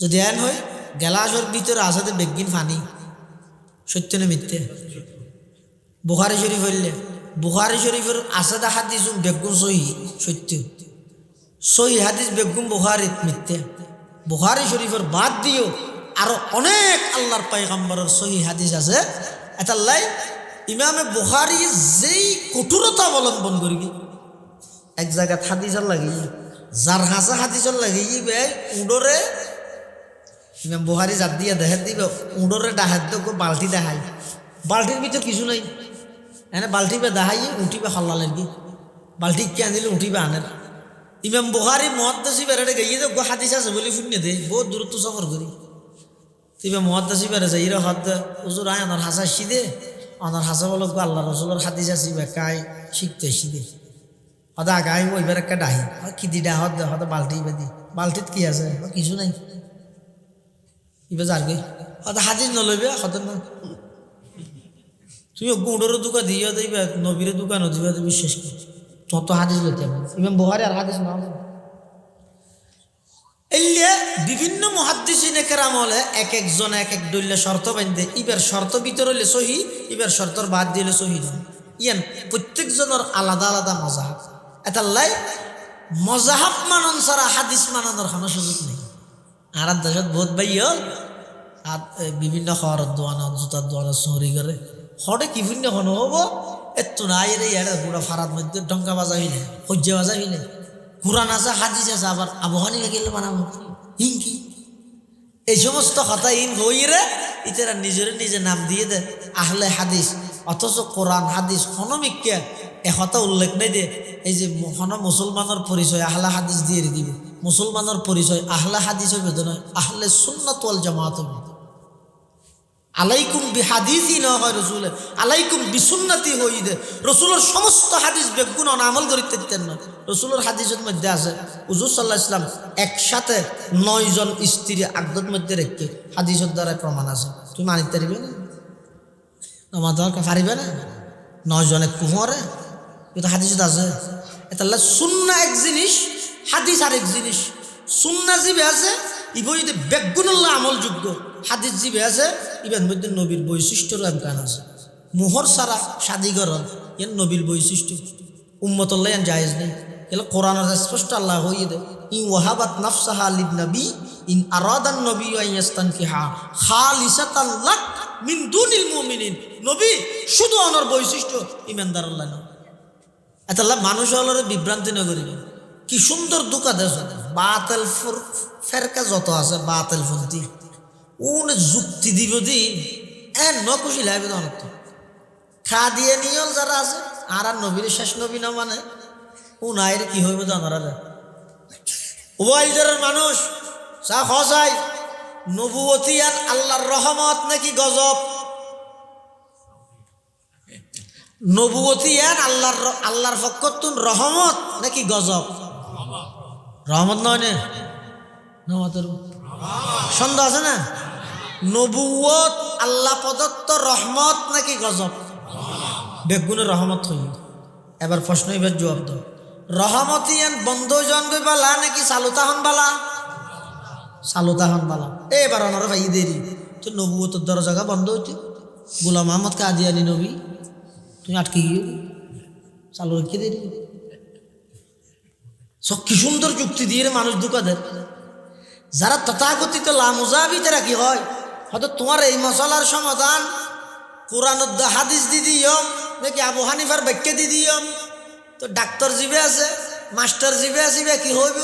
যদি এন হয় গেলাসের ভিতরে আসাতে বেগিন ফানি সত্য না মিথ্যে? বুখারী শরীফ হইলে বুখারী শরীফের আসাদা হাদিস বেগুন সহি সত্য, সহি হাদিস বেগুন বুখারীত মিথ্যে। বুখারী শরীফের বাদ দিও আরো অনেক আল্লাহর পয়গম্বরের সহি হাদিস আছে। এটা লাই ইমামে বুখারী যেই কঠোরতা অবলম্বন করি এক জায়গায় হাদিসের লাগি যার হাসা হাদিসের লাগি উডরে ইমাম বুখারী জাত দিয়ে দেখার দিবে উডরে ডাহাত দেব বালতি দেখাই, বালতির ভিতরে কিছু নাই এনে বালতিবে দেখাই উঠিবে হল্লালের কি বালতি কে আনিলে উঠিবে আনের। ইমাম বুখারী মুহাদ্দিসি বেড়ে গিয়ে তো হাদিস আছে বলে শুনে দে বহুত দূরত্ব সফর করি। ইমাম মুহাদ্দিসি বেড়ে যাই ইরা হদ হুজুর আয় আমার হাসা শিদে আমার হাসা বলো আল্লাহ রসুলের হাদিস আসি বেকায় শিখতে শিদে হদা আগাই ওইবার একটা ডাহি কি দি ডাহ হয়তো বালতি বেদি বালতিত কি আছে কিছু নাই ইবে যার গে হয়তো হাদিস নলইবে হয়তো না তুমি গুঁড়োর দোকান দিয়ে দিবে নবীর দোকানও দিবে বিশ্বাস করি তত হাদিস লইতে হবে। ইমাম বুখারী আর হাদিস না এলে বিভিন্ন মুহাদ্দিসিনে কেরাম হলে এক একজন এক এক দলিলে শর্ত বাঁধে ইবার শর্ত ভিতর হইলে সহি ইবার শর্তর বাদ দিলে সহি নয়। ইয়ান প্রত্যেকজনের আলাদা আলাদা মজাহাব। এটা লাই মজাহাব মানন ছাড়া হাদিস মানানোর কোনো সুযোগ নেই। আর দেশত বহুত বাইও আর বিভিন্ন খাওয়ার দোয়ানো জুতার দোয়ানো চহরি করে হঠাৎ কি ভিন্ন হন হব এতো নাই রে ইয়ার পুরা ফারাত মধ্যে ডঙ্কা বাজা হইলে সহ্য বাজা হইলে কোরআন আছে হাদিস আছে আবার আবহানি লাগিলে বানাবো হিংকি এই সমস্ত কথা ইন হইরে ইতারা নিজে নাম দিয়ে দে আহলে হাদিস, অথচ কোরআন হাদিস হনমিককে একথা উল্লেখ নেই দে। এই যে মুসলমানের পরিচয় আহলে হাদিস দিয়ে দিবে, মুসলমানের পরিচয় আহলে হাদিসের বেদনা আহলে সুন্নাত ওয়াল জামাত। আলাইকুম বিহাদিসি না হয় রসুলে আলাইকুম বিসুন্নতি হই দে। রসুলের সমস্ত হাদিস বেগুন আমল করিতে দিতেন না। রসুলের হাদিসের মধ্যে আছে হুজুর সাল্লাল্লাহু আলাইহি ওয়াসাল্লাম একসাথে 9 জন স্ত্রী আগদত মধ্যে রেখে হাদিসের দ্বারা প্রমাণ আছে। তুমি মানিতে পারিবে না আমাদের পারিবে না 9 জনে কুহরে এটা হাদিসত আছে। এটা সুন্নাহ এক জিনিস হাদিস আরেক জিনিস। সুন্নাহ জিবে আছে ইবো যদি বেগুনুল্লাহ আমল যোগ্য হাদিস জিবে আছে ইবার মধ্যে নবীর বৈশিষ্ট্যর আমকান আছে মোহর সারা শাদিগরণ এর নবীর বৈশিষ্ট্য উম্মতুল্লাহ এর জায়েজ নেই এগুলো কোরআনের স্পষ্ট আল্লাহ হইয়ে দেয় ইন ওয়াহাবাত নাফসাহা লিন-নবী ইন আরাদান নবী আন ইস্তানকিহা খালিসাতান লাক মিন দুনিল মুমিনিন নবী শুধু অনর বৈশিষ্ট্য ইমানদার আল্লাহ না এতাল্লাহ মানুষ হলরে বিভ্রান্তি না করিবে কি সুন্দর দুকা দেশ বাতিল ফেরকা যত আছে বাতিল ফন্তি উনি যুক্তি দিব দিন ন খুশি লাগবে অনেক খা দিয়ে নিয়ল যারা আছে আর নবীর শেষ নবী না মানে উনাইরে কি হইবে জানারা ওয়াইজারের মানুষ চা খসাই নবুয়তি আর আল্লাহর রহমত নাকি গজব নবুয়তি আর আল্লাহর পক্ষতুন রহমত নাকি গজব রহমত নয় নে রহমতের সন্দেহ আছে না নবুয়ত আল্লাহ প্রদত্ত রহমত নাকি গজব বেগুনের রহমত হই এবার প্রশ্ন এবার জবাব দাও রহমতিয়ান বন্ধ জন্মে বালা নাকি সালুতাহন বালা সালুতাহন বালা এবার ওনারা ভাই দেরি তো নবুয়তের দরজা বন্ধ হইতে গোলাম আহমদ কাদিয়ানী নবী তুমি আটকে গিয়ে চালু রেখে দেরি সব কি সুন্দর যুক্তি দিয়ে মানুষ দুকা দেয় যারা তথাকথিত লামুজাবি তারা কি হয় হয়তো তোমার এই মশলার সমাধান কোরআন হাদিস দি দিয়ম নাকি আবু হানিফার ব্যাখ্যা দি দিয়ম তো ডাক্তার জিবে আছে মাস্টার জিবে আসিবে কি হইব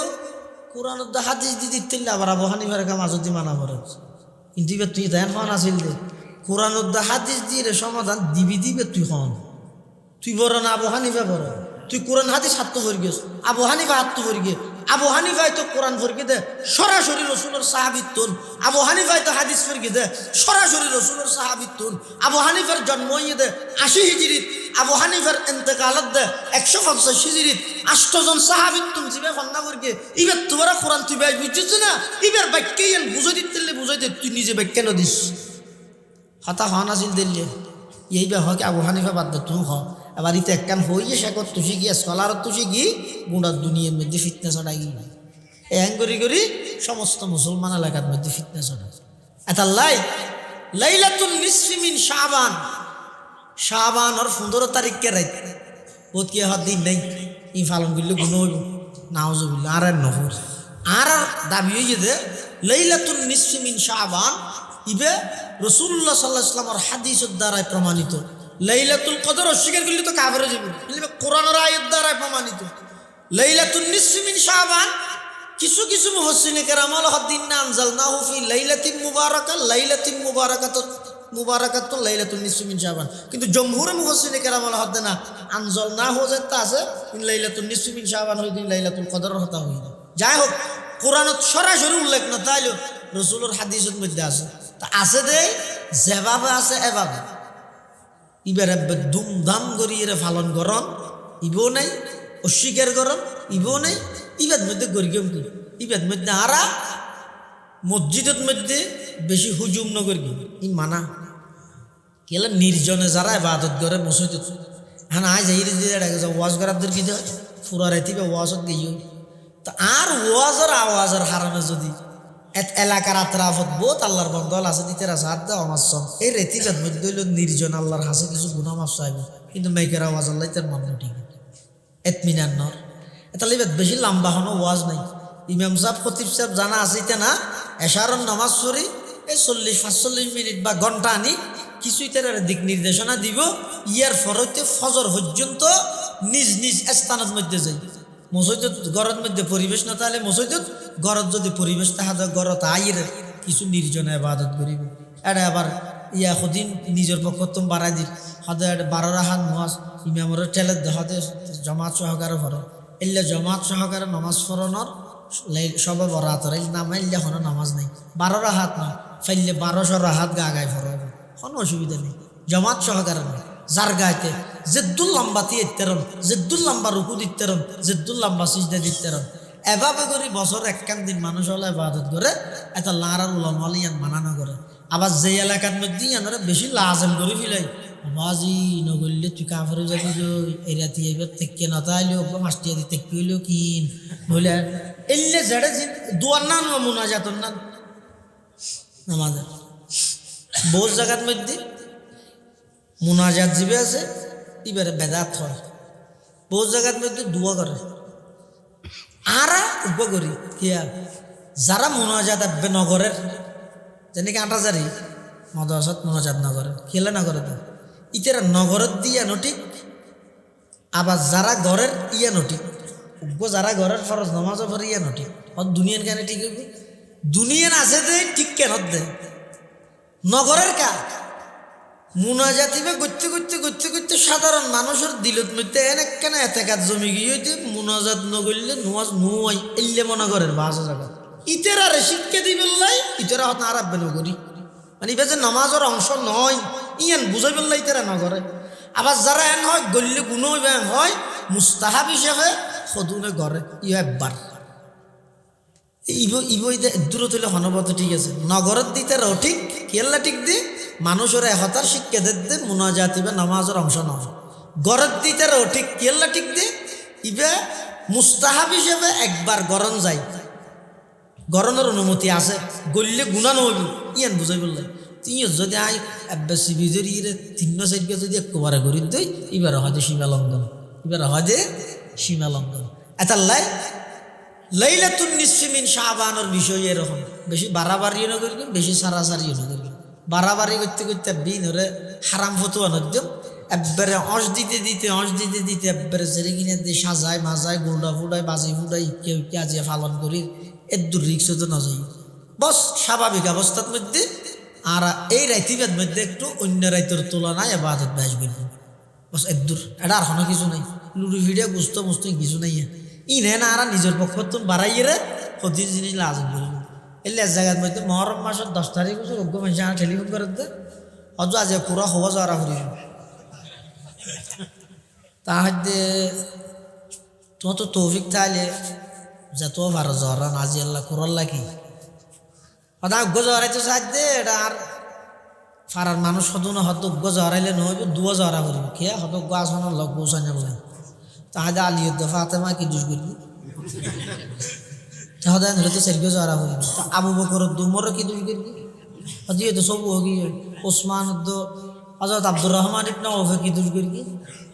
কোরআন হাদিস দি দিতে আবার আবু হানিফার কাম আজদি মানা করে কিন্তু এবার তুই দেন হন আসিল দে কোরআন হাদিস দিয়ে সমাধান দিবে তুই হন তুই বড় না আবু হানিফা বড় তুই কোরআন হাদিস হাত তো ভরি গেছ আবু হানিফা হাত তো ভরি গে আবু হানিফাই তো কোরআন ফরকে দে সরাসরি রসুলের সাহাবিত্তুন আবু হানিফাই তো হাদিস ফরকে দে সরাসরি রসুলের সাহাবিত্তুন আবু হানিফার জন্ম হইয়ে দে 80 হিজরিত আবু হানিফার ইন্তেকালত দে 150 হিজরিত 8 জন সাহাবিত্তুন জিবে ফন্না ফরকে ইবার তোরা কোরআন তুই বাই বুঝছিস না ইবার বাক্যই বুঝাই দিতে বুঝাই দে তুই নিজে বাক্য ন দিস হতা হন আসিল দিল্লি এইবার হয় আবু হানিফা বাদ দে তুই হ আবার ইতে একখান হইয়ে শেখর তুষি গিয়া স্কলার তুষি গি গুঁড়ার দুনিয়ার মধ্যে ফিটনেস ওটাই গি এন করি সমস্ত মুসলমান এলাকার মধ্যে ফিটনেস ওটা এটা লাইলাতুল নিসফি মিন শাবান শাবানর 15 তারিখকে রাত বোধ কি হওয়ার দিন নেই ই ফালন করলে গুণ হইব নাউজুবিল্লাহ আর নহর আর দাবি হয়ে যে লাইলাতুল নিসফি মিন শাবান ইবে রাসূলুল্লাহ সাল্লাল্লাহু আলাইহি ওয়াসাল্লামের হাদিসের দ্বারা প্রমাণিত লাইলাতুল কদর অস্বীকার করলে তো কাফের হয়ে যাবে কোরআনের আয়াত দ্বারা প্রমাণিত লাইলাতুন নিসফি মিন শাবান কিছু কিছু মুফাসসিরিনে কেরাম আল-হাদিন আনজালনাহু ফি লাইলাতিন মুবারাকাতুন লাইলাতুন নিসফি মিন শাবান কিন্তু জমহুর মুফাসসিরিনে কেরাম আল-হাদিন আনজালনাহু যেটা আছে ইন লাইলাতুন নিসফি মিন শাবান হইদিন লাইলাতুল কদরের কথা হইনা যাই হোক কোরআনত সরাসরি উল্লেখ না তাইলো রাসূলের হাদিসের মধ্যে আছে তা আছে দে যেভাবে আছে এভাবে ইবার ধুমধাম করি এর পালন করন ইবও নাই অস্বীকার করন ইবও নাই ইবাদ মধ্যে করি কেম কি ইবাদ মধ্যে আরা মসজিদের মধ্যে বেশি হুজুম ন করি ই মানা কেলা নির্জনে যারা ইবাদত করে মসজিদ হ্যাঁ আজ এই ওয়াজ করাদের কি হয় পুরা রাতি ওয়াজত গিয়ে তা আর ওয়াজের আওয়াজের হারানো যদি এলাকার আত্রাফত বহুত আল্লাহর বন্ধল আছে দিতে রাত দেওয়া আমার সব এই রেতিকার মধ্যে হইল নির্জন আল্লাহর হাসে কিছু গুণা মাফ চাইব কিন্তু মেঘের আওয়াজ আল্লাহ তার মনে ঠিক এতমিনার নর এটা লিবাদ বেশি লম্বা হনো ওয়াজ নাই ইমাম সাহেব খতিব সাহেব জানা আছে না এশারন নামাজ পড়ি এই 40-45 মিনিট বা ঘন্টা আনি কিছুই তার দিক নির্দেশনা দিব ইয়ার ফরতে ফজর পর্যন্ত নিজ নিজ স্থানের মধ্যে যাই মসজিদত ঘরের মধ্যে পরিবেশ না তাহলে মসজিদত ঘরত যদি পরিবেশ তাহলে ঘরত আইরে কিছু নির্জনে ইবাদত করিব এটা আবার ইয়া সদিন নিজের পক্ষ তুম বাড়াই দিল সদায় 12 রাকাত নামাজ ইমামর ঠেলে হদে জমাত সহকারে পড়ো এল্লা জমাত সহকারে নামাজ পড়ানোর সবে বরাতর এই নামাই ইল্লা কোনো নামাজ নাই 12 রাকাত না ফাইলে 1200 রাকাত গায় পড়ো কোনো অসুবিধা নেই জমাত সহকারে না যার গাইতে জেদ্দুল লম্বাতি ইত্তেরন জেদ্দুল লম্বা রুকু দিত্তেরন জেদ্দুল লম্বা সিজদা দিত্তেরন এভাবে করে বছর একখান দিন মানুষ হলে ইবাদত করে এটা লারার উলামা ইয়ান মানানো করে আবার যে এলাকার মধ্যে ইয়ানরা বেশি লাজম করে ফেলাই বাজি নগরলে তুই কাফের যাবি এই রাতি এবার থেকে না তাইলেও মাস্টিয়া দিতে কইলো কিন বলে এলে জেড়ে দোয়ার না মুনাজাতন না নামাজের বহু জায়গার মধ্যে মুনাজাত জিবে আছে এবারে বেদাত হয়, বহু জায়গার মধ্যে দোয়া করে। আরা উপকরি কিয়া যারা মুনাজাত আব্বে নগরের যেনেকে আটাজারি মদাসত মুনাজাত নগরের খেলে নগরে তো ইতেরা নগরের দিয়া নঠিক, আবার যারা ঘরের ইয়া নঠিক, যারা ঘরের ফরজ নমাজ পড়ে ইয়া নঠিক। দুনিয়ার কেন ঠিক হইব? দুনিয়ার আছে দে ঠিক কেন দে নগরের কা মুনাজাতিবে করতে করতে করতে করতে সাধারণ মানুষের দিলত মধ্যে এনে কেন এতে কাজ জমি গিয়ে মুনাজাত নগরলে নোয়াজ নুয়াই এলে মনে করেন বাসা জায়গা ইতেরা রে শিক্ষা দিবে লাই ইতেরা হত আরাব্বে নগরী মানে ইবে যে নামাজের অংশ নয় ইয়ান বুঝাই বললে ইতেরা নগরে। আবার যারা এন হয় গল্লে গুণ হয় মুস্তাহাব হিসেবে সদুনে ঘরে ই একবার ইবইতে দূরত হইলে হনবত ঠিক আছে। নগরের দিতে রও ঠিক কেল্লা ঠিক দি মানুষের এহতার শিক্ষা দে মুনাজাতিবে নামাজের অংশ নয়। গরের দিতে রও ঠিক কেল্লা ঠিক দি ইবে মুস্তাহাব হিসেবে একবার গরম যায়, গরমের অনুমতি আছে গল্লে গুণা নহবি ইয়ান বুঝাই বললে। তুই যদি আই সিবিজের ইরে 3-4 যদি একবারে করি তুই এবারে হয়তো সীমা লঙ্ঘন, এবারে হয়তো সীমা লঙ্ঘন। এটা লাইলাতুন নিসফি মিন শাবানের বিষয় এরকম বেশি বাড়াবাড়িও না করবি, বেশি সারাসারিও না করবি। বাড়াবাড়ি করতে করতে বিন ওরে হারাম ফতুয়া নদ্যম একবারে অঁশ দিতে দিতে একবারে ছেড়ে কিনে দিয়ে সাজায় মাজায় গোল্ডা ফুডায় বাজি ফুডাই কেউ কাজে পালন করি এর দূর রিক্স তো না যাই বস স্বাভাবিক অবস্থার মধ্যে। আর এই রাইতিবের মধ্যে একটু অন্য রাইতের তুলনায় এবাদত ব্যাস করবি বস এর দূর এটা আর কোনো কিছু নাই। লুডু ফিডিয়া বুঝতে কিছু নাই ই নে না আর নিজের পক্ষ তো বাড়াইয়ে রে প্রতিদিন জিনিস লাজম করব। এলে এক জায়গার মধ্যে মহরম মাসের 10 তারিখ বছর অজ্ঞ মানুষ আর টেলিফোন করে দে অজ আজ পুরো হওয়া যাওয়া করি তাহলে তোমার তো তৌফিক তাহলে যত ভালো জ্বর আজি আল্লাহ করল্লা কি কথা অজ্ঞ জ্বরাইতে চাই দে এটা আর ফারার মানুষ হতো না হত অজ্ঞ জ্বরাইলে নহইব দুয়া জ্বরা করিব খেয়া হত অজ্ঞ আসনের লগ পৌঁছানো বলে তাহলে আলিয়ত ফাতেমা কি দুষ করবি তাহলে ধরে তো সেরকে জ্বরা করিব আবু বকর দুমরও কি দুষ করবি হজিয়ে তো সব হোক ওসমান হজরত আব্দুর রহমান ইবনে আউফে কি দুষ করবি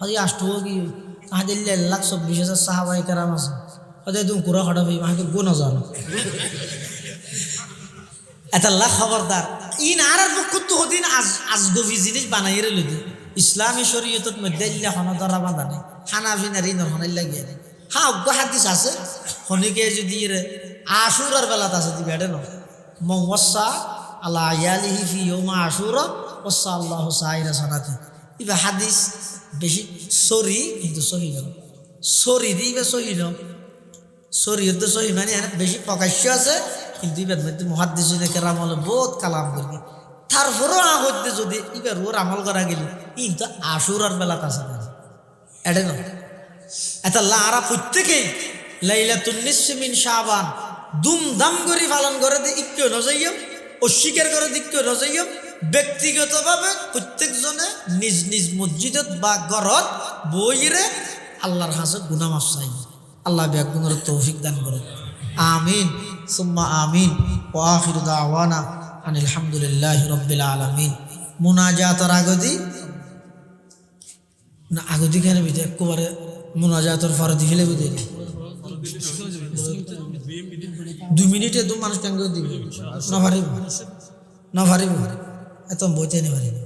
হজি আষ্টু কি তাহলে 1,24,000 সাহাবায়ে কেরাম আছে হজে তুমি কুড়া হটাবি মাকে গো না জানো এটা আল্লাহ খবরদার ইন আর পক্ষ তো হদিন আজগবি জিনিস বানাই রে লইদি ইসলামী শরীয়তের মধ্যে ইল্লা হনদরা বাঁধা নেই হানাফি নারী নহনাই লাগিয়ে নেই। হ্যাঁ অজ্ঞ হাদিস আছে হনিকে যদি আশুরার বেলাত আছে দিবে এটা ন মওয়াসা আলা ইয়ালিহি ফি ইয়াউমা আশুরা ওয়াসা আল্লাহু সাইরা সানাতি ইবা হাদিস বেশি সরি কিন্তু সহি না সরি দিবে সহি না শরীয়ত সহি মানে বেশি প্রকাশ্য আছে কিন্তু ইবার মধ্যে মুহাদ্দিসিনে কেরাম হলে বহুত কালাম করবি তারপরও হইতে যদি এবার ওর আমল করা গেলি কিন্তু আশুরার বেলা কাছে এটা না এটা লারা প্রত্যেকেই লাইলাতুন নিসফি মিন শাবান দুমদাম করে পালন করে দিয়ে একটু নজাইম অস্বীকার করে দিকটু নজাইম ব্যক্তিগতভাবে প্রত্যেকজনে নিজ নিজ মসজিদত বা ঘরত বইরে আল্লাহর হাসে গুনাহ মাফ চাই। আল্লাহ বেগুনের তৌফিক দান করুন আমিন সুম্মা আমিন ওয়া আখিরু দাওয়ানা আনিল হামদুলিল্লাহি রাব্বিল আলামিন। মুনাজাতের আগদি কেন বিদে একবারে মুনাজাতের ফরদি ফেলে বিদে 2 মিনিটে 2 মানুষ কেন দিবে না পারিব এত বইতে নেই পারিব।